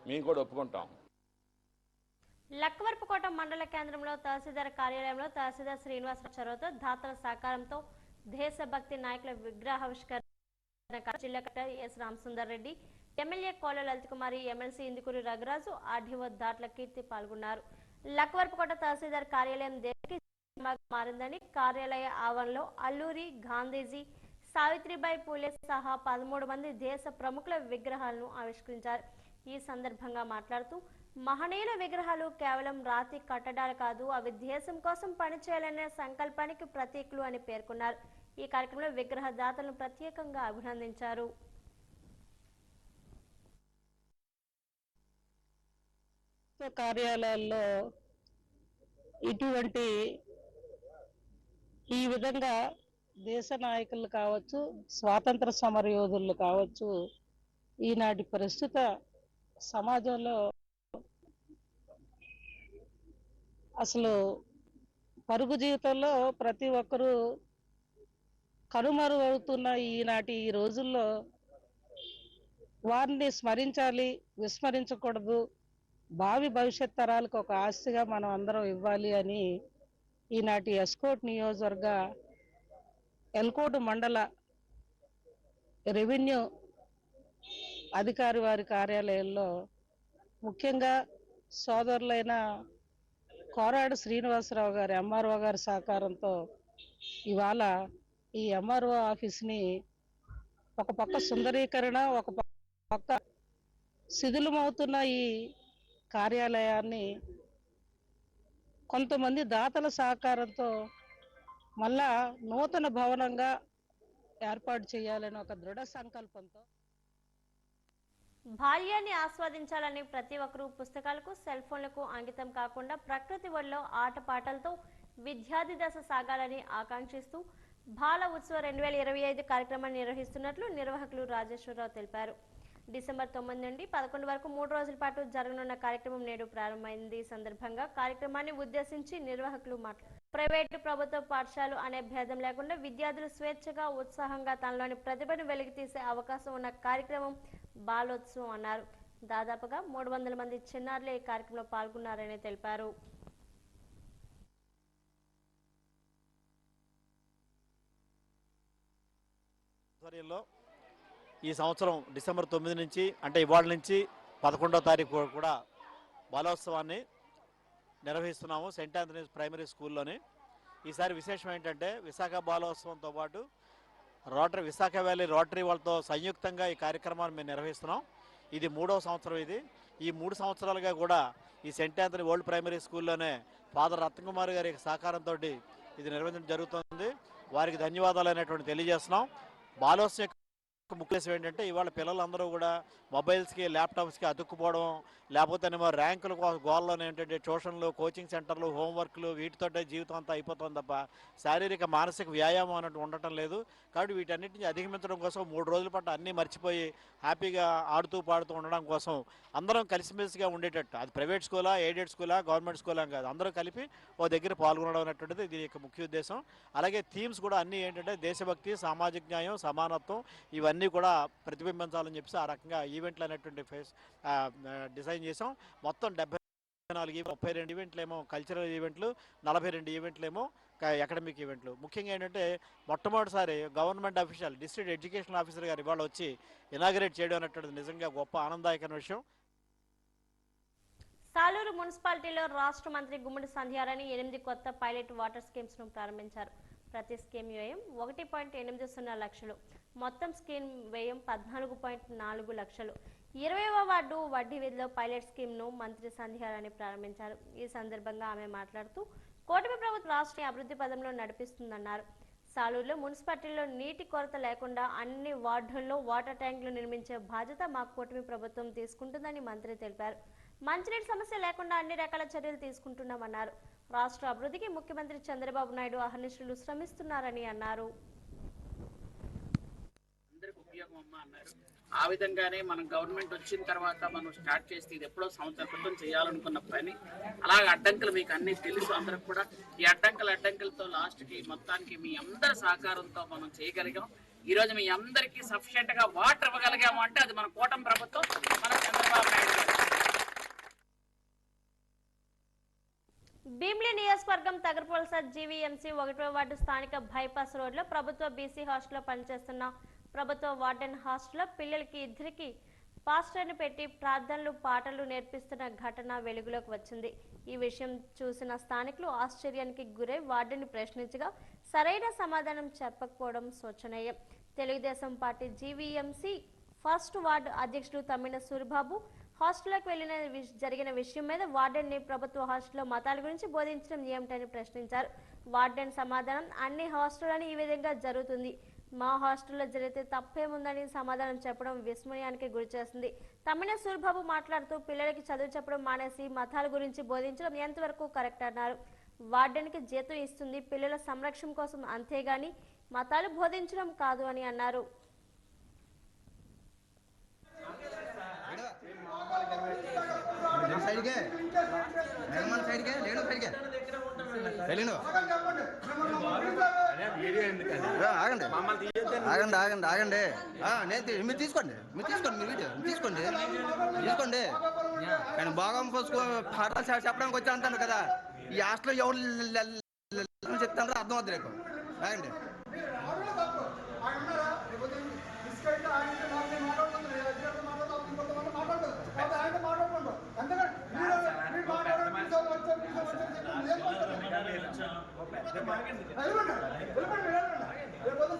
మేము కూడా ఒప్పుకుంటాం. లక్కవరపుకోట మండల కేంద్రంలో తహసీల్దార్ కార్యాలయంలో తహసీల్దార్ శ్రీనివాసరావు చొరవతో దాతల సహకారంతో దేశభక్తి నాయకుల విగ్రహావిష్కరణ జిల్లా collector S Ramasundar Reddy, MLA Kola Lalith Kumari, MLC Indukuri Raghuraju, RDO Datla Keerthi పాల్గొన్నారు. లక్కవరపుకోట తహసీల్దార్ కార్యాలయం దేనికి మారిందని కార్యాలయ ఆవరణలో అల్లూరి, గాంధీజీ, సావిత్రిబాయి పూలే సహా 13 మంది దేశ ప్రముఖుల విగ్రహాలను ఆవిష్కరించారు. ఈ సందర్భంగా మాట్లాడుతూ మహనీయుల విగ్రహాలు కేవలం రాతి కట్టడాలు కాదు, అవి దేశం కోసం పనిచేయాలనే సంకల్పానికి ప్రతీకలు అని పేర్కొన్నారు. ఈ కార్యక్రమంలో విగ్రహదాతలను ప్రత్యేకంగా అభినందించారు. కార్యాలయాల్లో ఇటువంటి ఈ విధంగా దేశ నాయకులు కావచ్చు, స్వాతంత్ర సమర యోధులు కావచ్చు, ఈనాటి ప్రస్తుత సమాజంలో అసలు పరుగు జీవితంలో ప్రతి ఒక్కరూ కనుమరుగవుతున్న ఈనాటి ఈ రోజుల్లో వారిని స్మరించాలి, విస్మరించకూడదు. భావి భవిష్యత్ తరాలకు ఒక ఆస్తిగా మనం అందరం ఇవ్వాలి అని ఈనాటి ఎస్కోట్ నియోజకవర్గ ఎల్కోట్ మండల రెవెన్యూ అధికారి వారి కార్యాలయంలో ముఖ్యంగా సోదరులైన కోరాడు శ్రీనివాసరావు గారి ఎంఆర్ఓ గారి సహకారంతో ఇవాళ ఈ ఎంఆర్ఓ ఆఫీస్ని ఒక పక్క సుందరీకరణ, ఒక పక్క శిథిలమవుతున్న ఈ కార్యాలయాన్ని కొంతమంది దాతల సహకారంతో మళ్ళా నూతన భవనంగా ఏర్పాటు చేయాలని ఒక దృఢ సంకల్పంతో బాల్యాన్ని ఆస్వాదించాలని ప్రతి ఒక్కరూ పుస్తకాలకు, సెల్ ఫోన్లకు అంకితం కాకుండా ప్రకృతి ఒడిలో ఆటపాటలతో విద్యార్థి దశ సాగాలని ఆకాంక్షిస్తూ బాల ఉత్సవ 2025 కార్యక్రమాన్ని నిర్వహిస్తున్నట్లు నిర్వాహకులు రాజేశ్వరరావు తెలిపారు. డిసెంబర్ 9 నుండి 11 వరకు 3 రోజుల పాటు జరగనున్న కార్యక్రమం నేడు ప్రారంభమైంది. ఈ సందర్భంగా కార్యక్రమాన్ని ఉద్దేశించి నిర్వాహకులు మాట్లాడారు. ప్రైవేటు, ప్రభుత్వ పాఠశాలలు అనే భేదం లేకుండా విద్యార్థులు స్వేచ్ఛగా, ఉత్సాహంగా తనలోని ప్రతిభను వెలికితీసే అవకాశం ఉన్న కార్యక్రమం బాలోత్సవం అన్నారు. దాదాపుగా 300 మంది చిన్నారులు ఈ కార్యక్రమంలో పాల్గొన్నారని తెలిపారు. ఈ సంవత్సరం డిసెంబర్ 9 నుంచి అంటే ఇవాళ నుంచి 11వ తారీఖు కూడా బాలోత్సవాన్ని నిర్వహిస్తున్నాము సెయింట్ ఆంథనీస్ ప్రైమరీ స్కూల్లోని. ఈసారి విశేషం ఏంటంటే విశాఖ బాలోత్సవంతో పాటు విశాఖ వ్యాలీ రోటరీ వాళ్ళతో సంయుక్తంగా ఈ కార్యక్రమాన్ని మేము నిర్వహిస్తున్నాం. ఇది 3వ సంవత్సరం. ఈ 3 సంవత్సరాలుగా కూడా ఈ సెయింట్ ఆంథనీ ఓల్డ్ ప్రైమరీ స్కూల్లోనే ఫాదర్ రత్నకుమార్ గారి సహకారంతో ఇది నిర్వహించడం జరుగుతుంది. వారికి ధన్యవాదాలు అనేటువంటి తెలియజేస్తున్నాం. బాలోత్సవం ముఖ్య ఉద్దేశం ఏంటంటే ఇవాళ పిల్లలందరూ కూడా మొబైల్స్కి, ల్యాప్టాప్స్కి అతుక్కుపోవడం, లేకపోతేనేమో ర్యాంకుల గోల్లోనే ఏంటంటే ట్యూషన్లు, కోచింగ్ సెంటర్లు, హోంవర్క్లు వీటితోటే జీవితం అంతా అయిపోతుంది తప్ప శారీరక మానసిక వ్యాయామం అన్నట్టు ఉండటం లేదు. కాబట్టి వీటన్నిటిని అధిగమించడం కోసం 3 రోజుల పాటు అన్నీ మర్చిపోయి హ్యాపీగా ఆడుతూ పాడుతూ ఉండడం కోసం అందరం కలిసిమెలిసిగా ఉండేటట్టు, అది ప్రైవేట్ స్కూలా, ఎయిడెడ్ స్కూలా, గవర్నమెంట్ స్కూలా కాదు, అందరూ కలిపి ఓ దగ్గర పాల్గొనడం అనేటువంటిది దీని యొక్క ముఖ్య ఉద్దేశం. అలాగే థీమ్స్ కూడా అన్నీ ఏంటంటే దేశభక్తి, సామాజిక న్యాయం, సమానత్వం ఇవన్నీ కూడా ప్రతిబింబించాలని చెప్పి ఆ రకంగా ఈవెంట్లు అనేటువంటి డిజైన్ చేసాం. మొత్తం 74 32 ఈవెంట్లు ఏమో కల్చరల్ ఈవెంట్లు, 42 ఈవెంట్లు ఏమో అకాడమిక్ ఈవెంట్లు. ముఖ్యంగా ఏంటంటే మొట్టమొదటిసారి government official district education officer గారు ఇవాళ వచ్చి ఇనాగరేట్ చేయడం అనేటువంటిది నిజంగా గొప్ప ఆనందదాయకమైన విషయం. సాలూరు మున్సిపాలిటీలో రాష్ట్ర మంత్రి గుమ్మడి సంధ్యారాణి 8 కొత్త పైలట్ వాటర్ స్కీమ్స్ ను ప్రారంభించారు. ప్రతి స్కీమ్ వ్యయం 1.80 లక్షలు. మొత్తం స్కీమ్ వ్యయం 14.4 లక్షలు. 20వ వార్డు వడ్డీ వీధిలో పైలట్ స్కీమ్ ను మంత్రి సంధ్యారాణి ప్రారంభించారు. ఈ సందర్భంగా ఆమె మాట్లాడుతూ కూటమి ప్రభుత్వం రాష్ట్రాన్ని అభివృద్ధి పదంలో నడిపిస్తుందన్నారు. సాలూరులో మున్సిపాలిటీలో నీటి కొరత లేకుండా అన్ని వార్డుల్లో వాటర్ ట్యాంకులు నిర్మించే బాధ్యత మా కూటమి ప్రభుత్వం తీసుకుంటుందని మంత్రి తెలిపారు. మంచినీటి సమస్య లేకుండా అన్ని రకాల చర్యలు తీసుకుంటున్నామన్నారు. రాష్ట్ర అభివృద్ధికి ముఖ్యమంత్రి చంద్రబాబు నాయుడు అహర్నిశలు శ్రమిస్తున్నారని అన్నారు. ఆ విధంగానే మనం గవర్నమెంట్ వచ్చిన తర్వాత మనం స్టార్ట్ చేస్తే ఇది ఎప్పుడో సంవత్సరం క్రితం చేయాలనుకున్న పని. అలాగే అడ్డంకులు మీకు అన్ని తెలుసు అందరికి కూడా. ఈ అడ్డంకులతో లాస్ట్కి మొత్తానికి మీ అందరి సహకారంతో మనం చేయగలిగాం. ఈరోజు మీ అందరికీ సఫిషియెంట్ గా వాటర్ ఇవ్వగలిగాము అంటే అది మన కూటమి ప్రభుత్వం, మన చంద్రబాబు నాయుడు గారు. భీమిలి నియోజకవర్గం తగరపులస జీవీఎంసీ 1వ వార్డు స్థానిక బైపాస్ రోడ్లో ప్రభుత్వ బీసీ హాస్టల్లో పనిచేస్తున్న ప్రభుత్వ వార్డెన్ హాస్టల్లో పిల్లలకి ఇద్దరికి పాస్టర్ని పెట్టి ప్రార్థనలు పాటలు నేర్పిస్తున్న ఘటన వెలుగులోకి వచ్చింది. ఈ విషయం చూసిన స్థానికులు ఆశ్చర్యానికి గురై వార్డెన్ని ప్రశ్నించగా సరైన సమాధానం చెప్పకపోవడం శోచనీయం. Telugu Desam party GVMC 1st ward అధ్యక్షుడు తమ్మిన సూరిబాబు హాస్టల్లోకి జరిగిన విషయం మీద వార్డెన్ని ప్రభుత్వ హాస్టల్లో మతాల గురించి బోధించడం ఏమిటని ప్రశ్నించారు. వార్డెన్ సమాధానం అన్ని హాస్టల్లోని ఈ విధంగా జరుగుతుంది, మా హాస్టల్లో జరిగితే తప్పేముందని సమాధానం చెప్పడం విస్మయానికి గురిచేస్తుంది. తమ్మిన సూరిబాబు మాట్లాడుతూ పిల్లలకి చదువు చెప్పడం మానేసి మతాల గురించి బోధించడం ఎంతవరకు కరెక్ట్ అన్నారు. వార్డెన్కి జీతం ఇస్తుంది పిల్లల సంరక్షణ కోసం, అంతేగాని మతాలు బోధించడం కాదు అని అన్నారు. ఆగండి మీరు తీసుకోండి మీరు వీడియో తీసుకోండి కానీ బాగా పాఠాలు చెప్పడానికి వచ్చి అంటాను కదా. ఈ హాస్టల్లో ఎవరు చెప్తాను అర్థం అవుతుంది రేపు. ఆగండి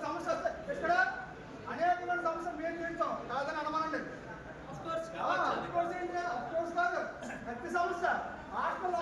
సమస్య ఇక్కడ అనేకమైన సమస్యలు మేము చేయించాం కాదని అనమానండి. కాదు ప్రతి సమస్య హాస్టల్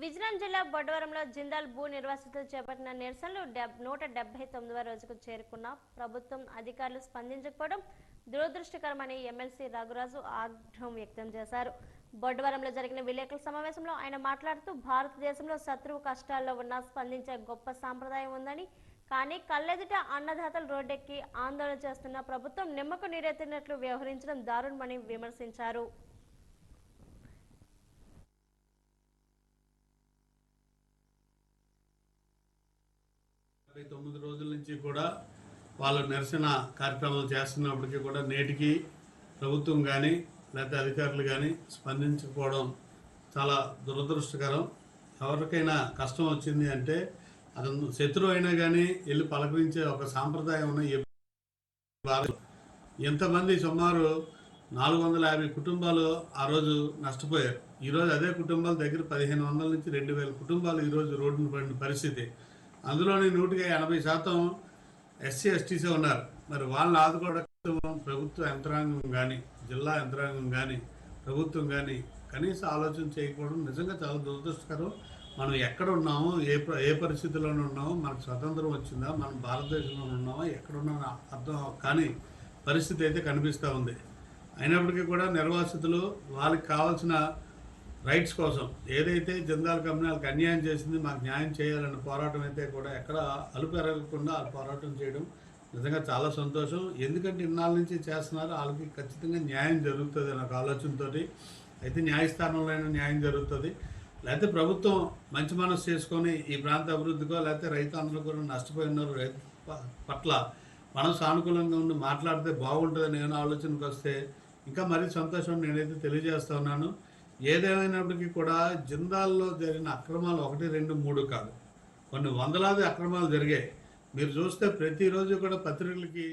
విజయనగరం జిల్లా బొడ్డవరంలో జిందాల్ భూ నిర్వాసితులు చేపట్టిన నిరసనలు 179వ రోజుకు చేరుకున్న ప్రభుత్వం అధికారులు స్పందించకపోవడం దురదృష్టకరమని ఎమ్మెల్సీ రఘురాజు ఆగ్రహం వ్యక్తం చేశారు. బొడ్డవరంలో జరిగిన విలేకరుల సమావేశంలో ఆయన మాట్లాడుతూ భారతదేశంలో శత్రువు కష్టాల్లో ఉన్న స్పందించే గొప్ప సాంప్రదాయం ఉందని, కానీ కళ్ళెదుట అన్నదాతలు రోడ్డెక్కి ఆందోళన చేస్తున్న ప్రభుత్వం నిమ్మకు నీరెత్తినట్లు వ్యవహరించడం దారుణమని విమర్శించారు. తొమ్మిది రోజుల నుంచి కూడా వాళ్ళు నిరసన కార్యక్రమాలు చేస్తున్నప్పటికీ కూడా నేటికి ప్రభుత్వం కానీ లేకపోతే అధికారులు కానీ స్పందించకపోవడం చాలా దురదృష్టకరం. ఎవరికైనా కష్టం వచ్చింది అంటే అతను శత్రువు అయినా కానీ వెళ్ళి పలకరించే ఒక సాంప్రదాయం ఉన్న ఎంతమంది సుమారు 450 కుటుంబాలు ఆ రోజు నష్టపోయారు. ఈరోజు అదే కుటుంబాల దగ్గర 1500 నుంచి 2000 కుటుంబాలు ఈరోజు రోడ్డును పడిన పరిస్థితి. అందులోని 180% ఎస్సీ ఎస్టీసీ ఉన్నారు. మరి వాళ్ళని ఆదుకోవడం ప్రభుత్వ యంత్రాంగం కానీ జిల్లా యంత్రాంగం కానీ ప్రభుత్వం కానీ కనీస ఆలోచన చేయకపోవడం నిజంగా చాలా దురదృష్టకరం. మనం ఎక్కడ ఉన్నామో ఏ పరిస్థితుల్లోనే ఉన్నామో, మనకు స్వతంత్రం వచ్చిందా, మనం భారతదేశంలో ఉన్నామో ఎక్కడున్నామో అర్థం కానీ పరిస్థితి అయితే కనిపిస్తూ ఉంది. అయినప్పటికీ కూడా నిర్వాసితులు వాళ్ళకి కావాల్సిన రైట్స్ కోసం ఏదైతే జిందాల్ కంపెనీ వాళ్ళకి అన్యాయం చేసింది, మాకు న్యాయం చేయాలన్న పోరాటం అయితే కూడా ఎక్కడ అలుపెరగకుండా ఆ పోరాటం చేయడం నిజంగా చాలా సంతోషం. ఎందుకంటే ఇన్నాళ్ళ నుంచి చేస్తున్నారు, వాళ్ళకి ఖచ్చితంగా న్యాయం జరుగుతుంది అనే ఒక ఆలోచనతో అయితే న్యాయస్థానంలో న్యాయం జరుగుతుంది. లేకపోతే ప్రభుత్వం మంచి మనసు చేసుకొని ఈ ప్రాంత అభివృద్ధికో లేకపోతే రైతులందరూ కూడా నష్టపోయి ఉన్నారు, రైతు పట్ల మనం సానుకూలంగా ఉండి మాట్లాడితే బాగుంటుందని నేను ఆలోచనకు వస్తే ఇంకా మరీ సంతోషం నేనైతే తెలియజేస్తా ఉన్నాను. ఏదేమైనప్పటికీ కూడా జిందాల్లో జరిగిన అక్రమాలు 1, 2, 3 కాదు, కొన్ని వందలాది అక్రమాలు జరిగాయి. మీరు చూస్తే ప్రతిరోజు కూడా పత్రికలకి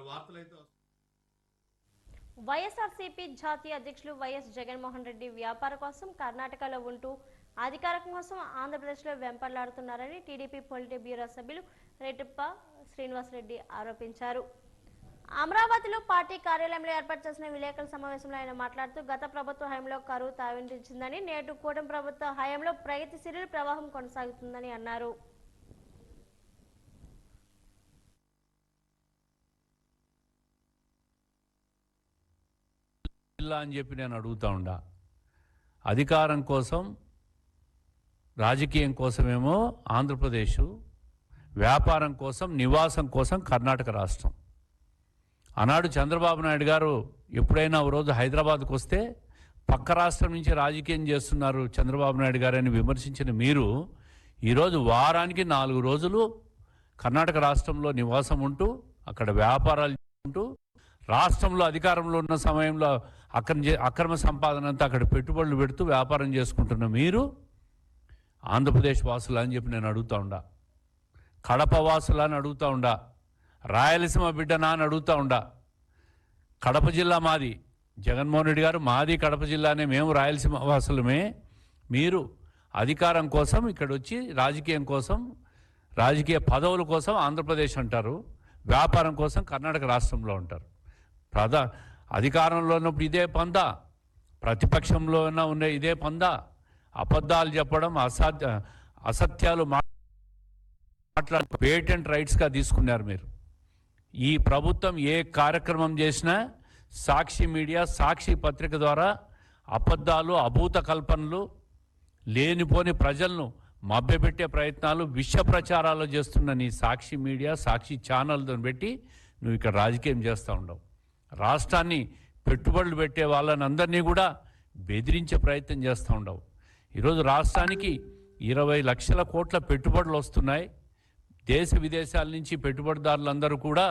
వార్తలు అయితే వైఎస్ఆర్సీపీ జాతీయ అధ్యక్షులు వైఎస్ జగన్మోహన్ రెడ్డి వ్యాపార కోసం కర్ణాటకలో ఉంటూ అధికారం కోసం ఆంధ్రప్రదేశ్లో వెంపర్లాడుతున్నారని టీడీపీ పొలిట్ బ్యూరో సభ్యులు రెడ్డిప్ప శ్రీనివాసరెడ్డి ఆరోపించారు. అమరావతిలో పార్టీ కార్యాలయంలో ఏర్పాటు చేసిన విలేకరుల సమావేశంలో ఆయన మాట్లాడుతూ గత ప్రభుత్వ హయాంలో కరువు తావించిందని, నేడు కూటమి ప్రభుత్వ హయాంలో ప్రగతిశీల ప్రవాహం కొనసాగుతుందని అన్నారు. అని చెప్పి నేను అడుగుతా ఉండా. అధికారం కోసం రాజకీయం కోసమేమో ఆంధ్రప్రదేశ్, వ్యాపారం కోసం నివాసం కోసం కర్ణాటక రాష్ట్రం. ఆనాడు చంద్రబాబు నాయుడు గారు ఎప్పుడైనా ఓ రోజు హైదరాబాద్కు వస్తే పక్క రాష్ట్రం నుంచి రాజకీయం చేస్తున్నారు చంద్రబాబు నాయుడు గారని విమర్శించిన మీరు ఈరోజు వారానికి 4 రోజులు కర్ణాటక రాష్ట్రంలో నివాసం ఉంటూ అక్కడ వ్యాపారాలు చేసుకుంటూ రాష్ట్రంలో అధికారంలో ఉన్న సమయంలో అక్రమ సంపాదన అంతా అక్కడ పెట్టుబడులు పెడుతూ వ్యాపారం చేసుకుంటున్న మీరు ఆంధ్రప్రదేశ్ వాసులా అని చెప్పి నేను అడుగుతా ఉండా. కడప వాసులా అని అడుగుతా ఉండా. రాయలసీమ బిడ్డనా అని అడుగుతా ఉండా. కడప జిల్లా మాది, జగన్మోహన్ రెడ్డి గారు మాది కడప జిల్లానే, మేము రాయలసీమ వాసులమే. మీరు అధికారం కోసం ఇక్కడ వచ్చి రాజకీయం కోసం, రాజకీయ పదవుల కోసం ఆంధ్రప్రదేశ్ అంటారు, వ్యాపారం కోసం కర్ణాటక రాష్ట్రంలో ఉంటారు. అధికారంలో ఉన్నప్పుడు ఇదే పందా, ప్రతిపక్షంలో ఉన్న ఇదే పందా, అబద్ధాలు చెప్పడం, అసత్యాలు మాట్లాడి పేటెంట్ రైట్స్గా తీసుకున్నారు మీరు. ఈ ప్రభుత్వం ఏ కార్యక్రమం చేసినా సాక్షి మీడియా, సాక్షి పత్రిక ద్వారా అబద్ధాలు, అభూత కల్పనలు, లేనిపోని ప్రజలను మభ్యపెట్టే ప్రయత్నాలు, విష ప్రచారాలు చేస్తున్న నీ సాక్షి మీడియా, సాక్షి ఛానల్తో పెట్టి నువ్వు ఇక్కడ రాజకీయం చేస్తూ ఉండవు. రాష్ట్రాన్ని పెట్టుబడులు పెట్టే వాళ్ళని అందరినీ కూడా బెదిరించే ప్రయత్నం చేస్తూ ఉండవు. ఈరోజు రాష్ట్రానికి 20 లక్షల కోట్ల పెట్టుబడులు వస్తున్నాయి. దేశ విదేశాల నుంచి పెట్టుబడిదారులందరూ కూడా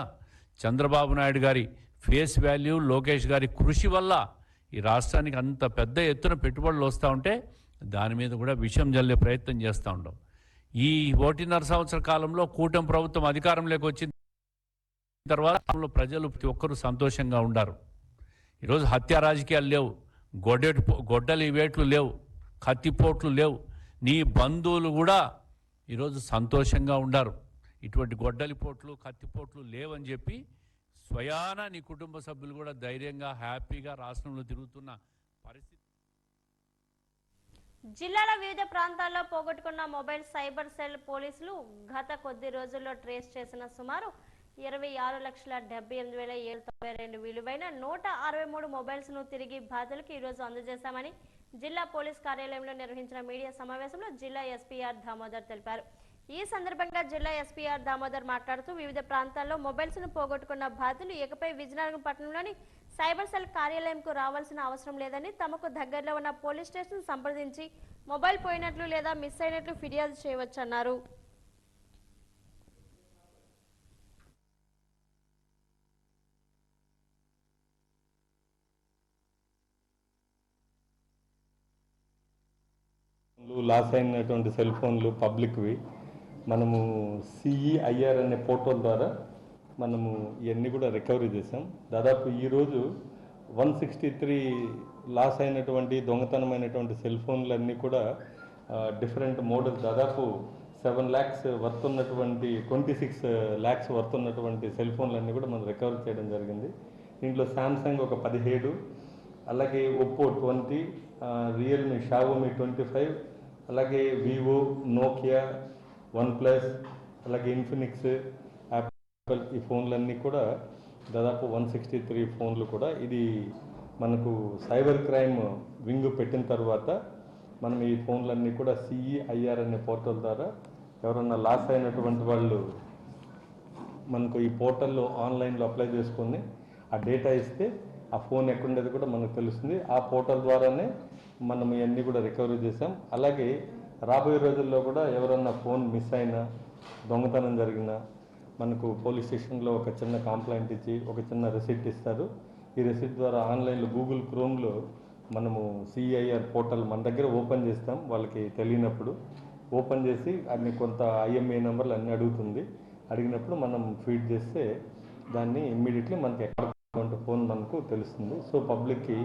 చంద్రబాబు నాయుడు గారి ఫేస్ వాల్యూ, లోకేష్ గారి కృషి వల్ల ఈ రాష్ట్రానికి అంత పెద్ద ఎత్తున పెట్టుబడులు వస్తూ ఉంటే దాని మీద కూడా విషం జల్లే ప్రయత్నం చేస్తూ ఉండవు. ఈ 1.5 సంవత్సర కాలంలో కూటమి ప్రభుత్వం అధికారంలోకి వచ్చిన తర్వాత ప్రజలు ప్రతి ఒక్కరూ సంతోషంగా ఉండారు. ఈరోజు హత్య రాజకీయాలు లేవు, గొడ్డలి వేట్లు లేవు, కత్తిపోట్లు లేవు. నీ బంధువులు కూడా ఈరోజు సంతోషంగా ఉండారు. ఇటువంటి గొడ్డలిపోట్లు, కత్తిపోట్లు లేవని చెప్పి స్వయాన నీ కుటుంబ సభ్యులు కూడా ధైర్యంగా, హ్యాపీగా రాష్ట్రంలో తిరుగుతున్న పరిస్థితి. జిల్లాల వివిధ ప్రాంతాల్లో పోగొట్టుకున్న మొబైల్ సైబర్ సెల్ పోలీసులు గత కొద్ది రోజుల్లో ట్రేస్ చేసిన సుమారు 26,78,792 విలువైన 163 మొబైల్స్ ను తిరిగి బాధితులకు ఈరోజు అందజేశామని జిల్లా పోలీస్ కార్యాలయంలో నిర్వహించిన మీడియా సమావేశంలో జిల్లా ఎస్పీఆర్ దామోదర్ తెలిపారు. ఈ సందర్భంగా జిల్లా ఎస్పీఆర్ దామోదర్ మాట్లాడుతూ వివిధ ప్రాంతాల్లో మొబైల్స్ ను పోగొట్టుకున్న బాధితులు ఇకపై విజయనగరం పట్టణంలోని సైబర్ సెల్ కార్యాలయంకు రావాల్సిన అవసరం లేదని, తమకు దగ్గరలో ఉన్న పోలీస్ స్టేషన్ సంప్రదించి మొబైల్ పోయినట్లు లేదా మిస్ అయినట్లు ఫిర్యాదు చేయవచ్చన్నారు. లాస్ అయినటువంటి సెల్ ఫోన్లు పబ్లిక్వి మనము సిఈఐఆర్ అనే పోర్టల్ ద్వారా మనము ఇవన్నీ కూడా రికవరీ చేసాం. దాదాపు ఈరోజు 163 లాస్ అయినటువంటి దొంగతనమైనటువంటి సెల్ ఫోన్లన్నీ కూడా డిఫరెంట్ మోడల్, దాదాపు 7 lakhs వర్త్ ఉన్నటువంటి 26 lakhs వర్త్ ఉన్నటువంటి సెల్ ఫోన్లన్నీ కూడా మనం రికవరీ చేయడం జరిగింది. దీంట్లో శాంసంగ్ ఒక 17, అలాగే ఒప్పో 20, రియల్మీ షావోమీ 25, అలాగే వివో, నోకియా, OnePlus, అలాగే ఇన్ఫినిక్స్, యాపిల్, ఈ ఫోన్లన్నీ కూడా దాదాపు 163 ఫోన్లు కూడా. ఇది మనకు సైబర్ క్రైమ్ వింగ్ పెట్టిన తర్వాత మనం ఈ ఫోన్లన్నీ కూడా సిఈఐఆర్ అనే పోర్టల్ ద్వారా ఎవరన్నా లాస్ అయినటువంటి వాళ్ళు మనకు ఈ పోర్టల్లో ఆన్లైన్లో అప్లై చేసుకొని ఆ డేటా ఇస్తే ఆ ఫోన్ ఎక్కడుండేది కూడా మనకు తెలుస్తుంది. ఆ పోర్టల్ ద్వారానే మనం ఇవన్నీ కూడా రికవరీ చేసాం. అలాగే రాబోయే రోజుల్లో కూడా ఎవరన్నా ఫోన్ మిస్ అయినా, దొంగతనం జరిగినా మనకు పోలీస్ స్టేషన్లో ఒక చిన్న కంప్లైంట్ ఇచ్చి ఒక చిన్న రెసిప్ట్ ఇస్తారు. ఈ రెసిప్ట్ ద్వారా ఆన్లైన్లో గూగుల్ క్రోమ్లో మనము సిఐఆర్ పోర్టల్ మన దగ్గర ఓపెన్ చేస్తాం. వాళ్ళకి తెలియనప్పుడు ఓపెన్ చేసి అన్ని కొంత ఐఎంఏ నెంబర్లు అన్నీ అడుగుతుంది. అడిగినప్పుడు మనం ఫీడ్ చేస్తే దాన్ని ఇమ్మీడియట్లీ మనకి ఎక్కడ ఫోన్ మనకు తెలుస్తుంది. సో పబ్లిక్కి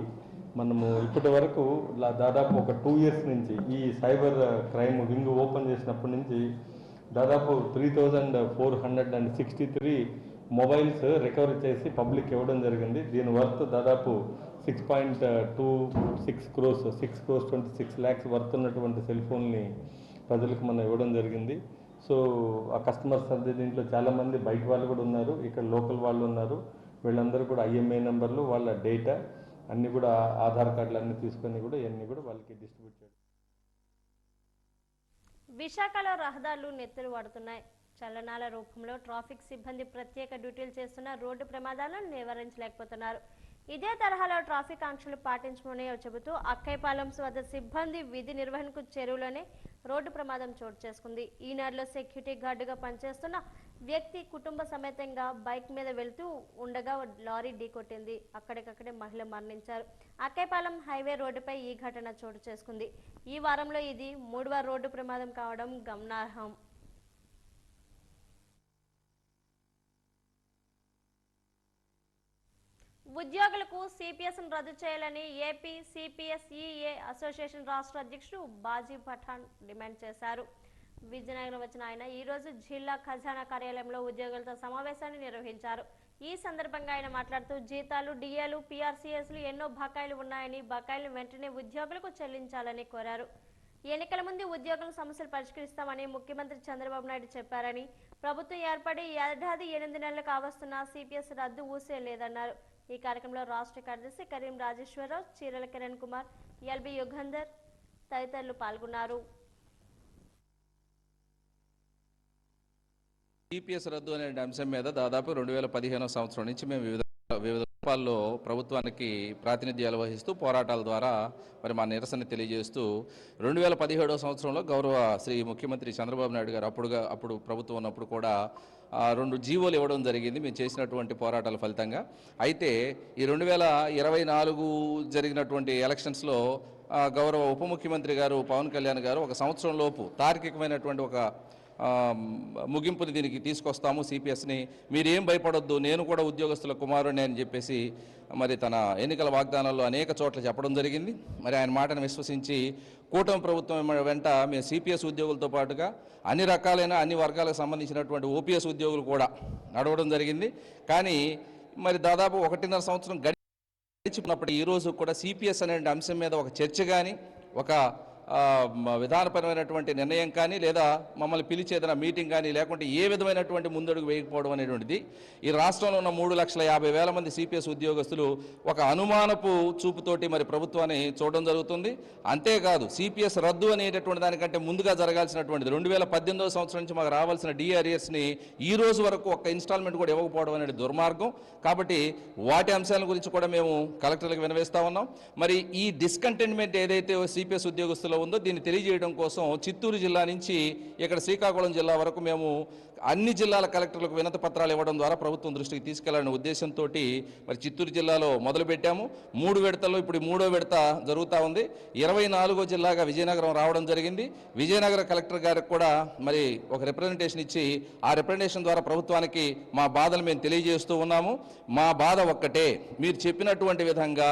మనము ఇప్పటి వరకు దాదాపు ఒక 2 years నుంచి ఈ సైబర్ క్రైమ్ వింగ్ ఓపెన్ చేసినప్పటి నుంచి దాదాపు 3463 మొబైల్స్ రికవరీ చేసి పబ్లిక్ ఇవ్వడం జరిగింది. దీని వర్త్ దాదాపు 6.26 crores 6.26 lakhs వర్త్ ఉన్నటువంటి సెల్ ఫోన్ని ప్రజలకు మనం ఇవ్వడం జరిగింది. సో ఆ కస్టమర్స్ అంటే దీంట్లో చాలామంది బయట వాళ్ళు కూడా ఉన్నారు, ఇక్కడ లోకల్ వాళ్ళు ఉన్నారు. వీళ్ళందరూ కూడా IMEI నెంబర్లు, వాళ్ళ డేటా అన్నీ కూడా ఆధార్ కార్డులు అన్నీ తీసుకొని కూడా ఇవన్నీ కూడా వాళ్ళకి డిస్ట్రిబ్యూట్ చేయడం. విశాఖలో రహదారులు నెత్తులు పడుతున్నాయి. చలనాల రూపంలో ట్రాఫిక్ సిబ్బంది ప్రత్యేక డ్యూటీలు చేస్తున్న రోడ్డు ప్రమాదాలను నివారించలేకపోతున్నారు. ఇదే తరహాలో ట్రాఫిక్ ఆంక్షలు పాటించమని చెబుతూ అక్కైపాలెం వద్ద సిబ్బంది విధి నిర్వహణకు చెరువులోనే రోడ్డు ప్రమాదం చోటు చేసుకుంది. ఈనాడులో సెక్యూరిటీ గార్డుగా పనిచేస్తున్న వ్యక్తి కుటుంబ సమేతంగా బైక్ మీద వెళ్తూ ఉండగా లారీ ఢీకొట్టింది. అక్కడికక్కడే మహిళ మరణించారు. అక్కైపాలెం హైవే రోడ్డుపై ఈ ఘటన చోటు చేసుకుంది. ఈ వారంలో ఇది 3వ రోడ్డు ప్రమాదం కావడం గమనార్హం. ఉద్యోగులకు సిపిఎస్ను రద్దు చేయాలని ఏపీ సిపిఎస్ఈఏ అసోసియేషన్ రాష్ట్ర అధ్యక్షుడు బాజీ పఠాన్ డిమాండ్ చేశారు. విజయనగరం వచ్చిన ఆయన ఈరోజు జిల్లా ఖజానా కార్యాలయంలో ఉద్యోగులతో సమావేశాన్ని నిర్వహించారు. ఈ సందర్భంగా ఆయన మాట్లాడుతూ జీతాలు, డిఏలు, పిఆర్సీఎస్లు ఎన్నో బకాయిలు ఉన్నాయని, బకాయిలను వెంటనే ఉద్యోగులకు చెల్లించాలని కోరారు. ఎన్నికల ముందు ఉద్యోగుల సమస్యలు పరిష్కరిస్తామని ముఖ్యమంత్రి చంద్రబాబు నాయుడు చెప్పారని, ప్రభుత్వం ఏర్పడి ఏడాది 8 నెలలు కావస్తున్నా సిపిఎస్ రద్దు ఊసే లేదన్నారు. ఈ కార్యక్రమంలో రాష్ట్ర కార్యదర్శి కరీం రాజేశ్వరరావు, చీరల కిరణ్ కుమార్, ఎల్బి యుగంధర్ తదితరులు పాల్గొన్నారు. సిపిఎస్ రద్దు అనే అంశం మీద దాదాపు 2015 సంవత్సరం నుంచి మేము వివిధ రూపాల్లో ప్రభుత్వానికి ప్రాతినిధ్యాలు వహిస్తూ పోరాటాల ద్వారా మరి మా నిరసన తెలియజేస్తూ 2017 సంవత్సరంలో గౌరవ శ్రీ ముఖ్యమంత్రి చంద్రబాబు నాయుడు గారు అప్పుడు ప్రభుత్వం ఉన్నప్పుడు కూడా 2 జీవోలు ఇవ్వడం జరిగింది మేము చేసినటువంటి పోరాటాల ఫలితంగా. అయితే ఈ 2024 జరిగినటువంటి ఎలక్షన్స్లో గౌరవ ఉప ముఖ్యమంత్రి గారు పవన్ కళ్యాణ్ గారు 1 సంవత్సరం లోపు తార్కికమైనటువంటి ఒక ముగింపుని దీనికి తీసుకొస్తాము సిపిఎస్ని, మీరేం భయపడొద్దు, నేను కూడా ఉద్యోగస్తుల కుమారుడిని అని చెప్పేసి మరి తన ఎన్నికల వాగ్దానాల్లో అనేక చోట్ల చెప్పడం జరిగింది. మరి ఆయన మాటను విశ్వసించి కూటమి ప్రభుత్వం వెంట మేము సిపిఎస్ ఉద్యోగులతో పాటుగా అన్ని రకాలైన అన్ని వర్గాలకు సంబంధించినటువంటి ఓపీఎస్ ఉద్యోగులు కూడా నడవడం జరిగింది. కానీ మరి దాదాపు 1.5 సంవత్సరం గడిచినప్పుడు ఈరోజు కూడా సిపిఎస్ అనే అంశం మీద ఒక చర్చ కానీ, ఒక విధానపరమైనటువంటి నిర్ణయం కానీ, లేదా మమ్మల్ని పిలిచి ఏదైనా మీటింగ్ కానీ లేకుంటే ఏ విధమైనటువంటి ముందడుగు వేయకపోవడం అనేటువంటిది ఈ రాష్ట్రంలో ఉన్న 3,50,000 మంది సిపిఎస్ ఉద్యోగస్తులు ఒక అనుమానపు చూపుతోటి మరి ప్రభుత్వాన్ని చూడడం జరుగుతుంది. అంతేకాదు సిపిఎస్ రద్దు అనేటటువంటి దానికంటే ముందుగా జరగాల్సినటువంటిది 2018 సంవత్సరం నుంచి మాకు రావాల్సిన డిఆర్ఎస్ని ఈ రోజు వరకు ఒక్క ఇన్స్టాల్మెంట్ కూడా ఇవ్వకపోవడం అనేది దుర్మార్గం. కాబట్టి వాటి అంశాల గురించి కూడా మేము కలెక్టర్లకు వినవేస్తా ఉన్నాం. మరి ఈ డిస్కంటెంట్మెంట్ ఏదైతే సిపిఎస్ ఉద్యోగస్తులు ఉందో దీన్ని తెలియజేయడం కోసం చిత్తూరు జిల్లా నుంచి ఇక్కడ శ్రీకాకుళం జిల్లా వరకు మేము అన్ని జిల్లాల కలెక్టర్లకు వినతి పత్రాలు ఇవ్వడం ద్వారా ప్రభుత్వం దృష్టికి తీసుకెళ్లాలనే ఉద్దేశంతో మరి చిత్తూరు జిల్లాలో మొదలుపెట్టాము. 3 విడతల్లో ఇప్పుడు 3వ విడత జరుగుతూ ఉంది. 24వ జిల్లాగా విజయనగరం రావడం జరిగింది. విజయనగర కలెక్టర్ గారికి కూడా మరి ఒక రిప్రజెంటేషన్ ఇచ్చి ఆ రిప్రజెంటేషన్ ద్వారా ప్రభుత్వానికి మా బాధలు మేము తెలియజేస్తూ ఉన్నాము. మా బాధ ఒక్కటే, మీరు చెప్పినటువంటి విధంగా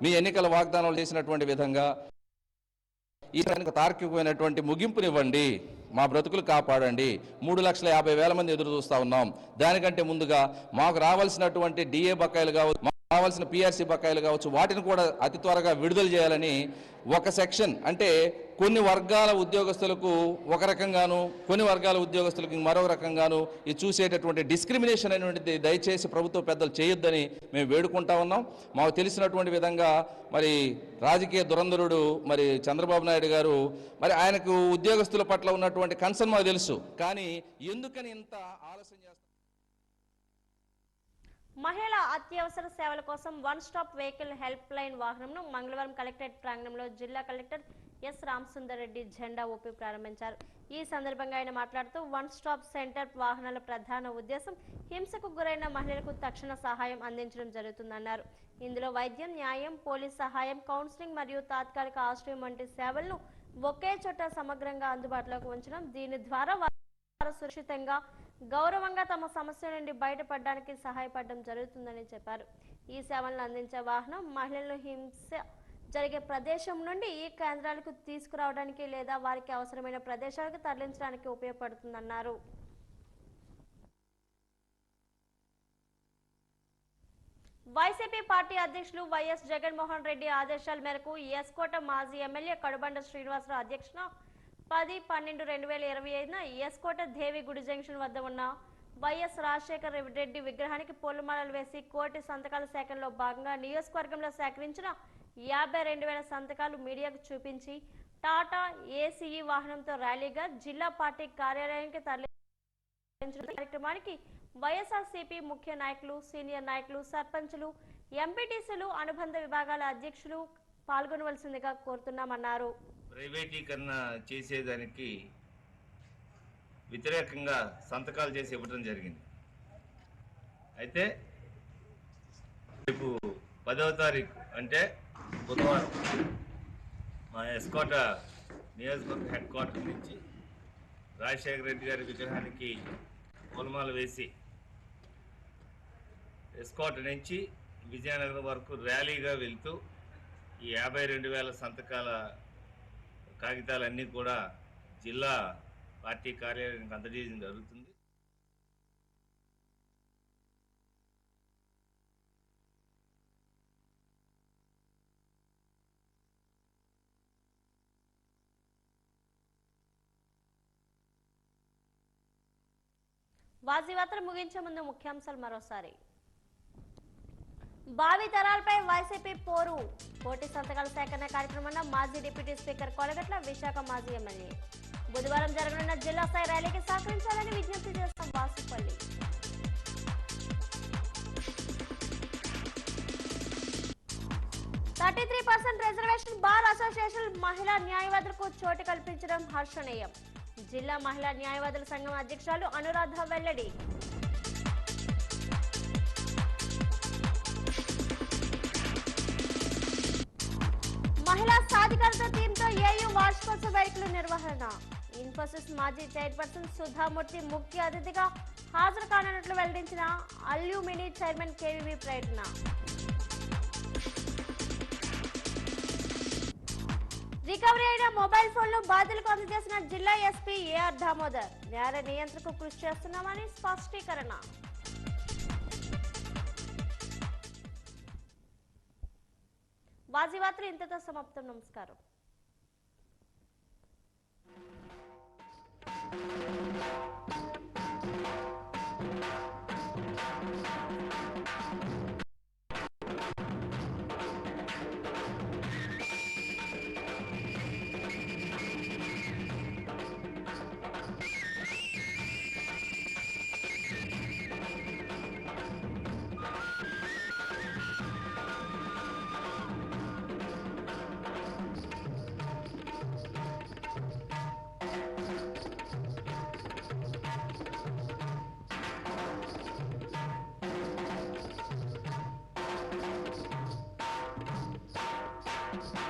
మీ ఎన్నికల వాగ్దానాలు చేసినటువంటి విధంగా ఈ తార్కికమైనటువంటి ముగింపునివ్వండి, మా బ్రతుకులు కాపాడండి. 3,50,000 మంది ఎదురు చూస్తూ ఉన్నాం. దానికంటే ముందుగా మాకు రావాల్సినటువంటి డిఏ బకాయిలు కావచ్చు, రావాల్సిన పిఆర్సీ బకాయిలు కావచ్చు, వాటిని కూడా అతి త్వరగా విడుదల చేయాలని ఒక సెక్షన్, అంటే కొన్ని వర్గాల ఉద్యోగస్తులకు ఒక రకంగాను, కొన్ని వర్గాల ఉద్యోగస్తులకు మరొక రకంగాను ఈ చూసేటటువంటి డిస్క్రిమినేషన్ అనేటువంటిది దయచేసి ప్రభుత్వ పెద్దలు చేయొద్దని మేము వేడుకుంటా ఉన్నాం. మాకు తెలిసినటువంటి విధంగా మరి రాజకీయ దురంధరుడు మరి చంద్రబాబు నాయుడు గారు మరి ఆయనకు ఉద్యోగస్తుల పట్ల ఉన్నటువంటి కన్సర్న్ మాకు తెలుసు, కానీ ఎందుకని ఇంత ఆలస్యం చేస్తారు? మహిళా అత్యవసర సేవల కోసం 1 స్టాప్ వెహికల్ హెల్ప్ లైన్ వాహనంను మంగళవారం కలెక్టరేట్ ప్రాంగణంలో జిల్లా కలెక్టర్ ఎస్ రామసుందర్ రెడ్డి జెండా ఊపి ప్రారంభించారు. ఈ సందర్భంగా ఆయన మాట్లాడుతూ 1 స్టాప్ సెంటర్ వాహనాల ప్రధాన ఉద్దేశం హింసకు గురైన మహిళలకు తక్షణ సహాయం అందించడం జరుగుతుందన్నారు. ఇందులో వైద్యం, న్యాయం, పోలీస్ సహాయం, కౌన్సిలింగ్ మరియు తాత్కాలిక ఆశ్రయం వంటి సేవలను ఒకే చోట సమగ్రంగా అందుబాటులోకి ఉంచడం, దీని ద్వారా వారు సురక్షితంగా, గౌరవంగా తమ సమస్య నుండి బయటపడడానికి సహాయపడడం జరుగుతుందని చెప్పారు. ఈ సేవలను అందించే వాహనం మహిళలను హింస జరిగే ప్రదేశం నుండి ఈ కేంద్రాలకు తీసుకురావడానికి లేదా వారికి అవసరమైన ప్రదేశాలకు తరలించడానికి ఉపయోగపడుతుందన్నారు. వైసీపీ పార్టీ అధ్యక్షులు వైఎస్ జగన్మోహన్ రెడ్డి ఆదేశాల మేరకు ఎస్కోట మాజీ ఎమ్మెల్యే కడుబండ శ్రీనివాసరావు అధ్యక్షన 10/12/2025న ఎస్కోట దేవి గుడి జంక్షన్ వద్ద ఉన్న వైఎస్ రాజశేఖర రెడ్డి విగ్రహానికి పూలమాలలు వేసి కోటి సంతకాల సేకరణలో భాగంగా నియోజకవర్గంలో సేకరించిన 52,000 సంతకాలు మీడియాకు చూపించి టాటా ఏసీఈ వాహనంతో ర్యాలీగా జిల్లా పార్టీ కార్యాలయానికి తరలించిన కార్యక్రమానికి వైఎస్ఆర్సీపీ ముఖ్య నాయకులు, సీనియర్ నాయకులు, సర్పంచులు, ఎంపీటీసీలు, అనుబంధ విభాగాల అధ్యక్షులు పాల్గొనవలసిందిగా కోరుతున్నామన్నారు. ప్రైవేటీకరణ చేసేదానికి వ్యతిరేకంగా సంతకాలు చేసి ఇవ్వడం జరిగింది. అయితే రేపు 10వ తారీఖు అంటే బుధవారం మా ఎస్కోట నియోజకవర్గ హెడ్ క్వార్టర్ నుంచి రాజశేఖర రెడ్డి గారి విగ్రహానికి పూలమాల వేసి ఎస్కోట నుంచి విజయనగరం వరకు ర్యాలీగా వెళ్తూ ఈ 52,000 సంతకాల కాగితాలన్నీ కూడా జిల్లా పార్టీ కార్యాలయానికి అందజేయడం జరుగుతుంది. వాజీవార్తలు ముగించే ముందు ముఖ్యాంశాలు మరోసారి. భావి తరాలపై వైసీపీ పోరు, కోటి సంతకాల సేకరణ కార్యక్రమంలో మాజీ డిప్యూటీ స్పీకర్ కొలగట్ల విశాఖ మాజీ ఎమ్మెల్యే. బుధవారం జరగనున్న జిల్లా స్థాయి ర్యాలీకి సహకరించాలని విజ్ఞప్తి చేసిన వాసుపల్లి. రిజర్వేషన్ బార్ అసోసియేషన్ మహిళా న్యాయవాదులకు చోటు కల్పించడం హర్షణీయం. జిల్లా మహిళా న్యాయవాదుల సంఘం అధ్యక్షురాలు అనురాధ వెల్లడి. మహిళా సాధికారత థీమ్తో ఏయూ వార్షికోత్సవ వేడుకలు నిర్వహణ. ఇన్ఫోసిస్ మాజీ చైర్పర్సన్ సుధామూర్తి ముఖ్య అతిథిగా హాజరు కానున్నట్లు వెల్లడించిన అల్యూమినీ చైర్మన్ కేవీవీ ప్రయత్న. రికవరీ అయిన మొబైల్ ఫోన్లు బాధితులకు అందజేసిన జిల్లా ఎస్పీ ఏఆర్ దామోదర్. నేర నియంత్రణకు కృషి చేస్తున్నామని స్పష్టీకరణ. వాజీవార్తలు ఇంతతో సమాప్తం. నమస్కారం. you.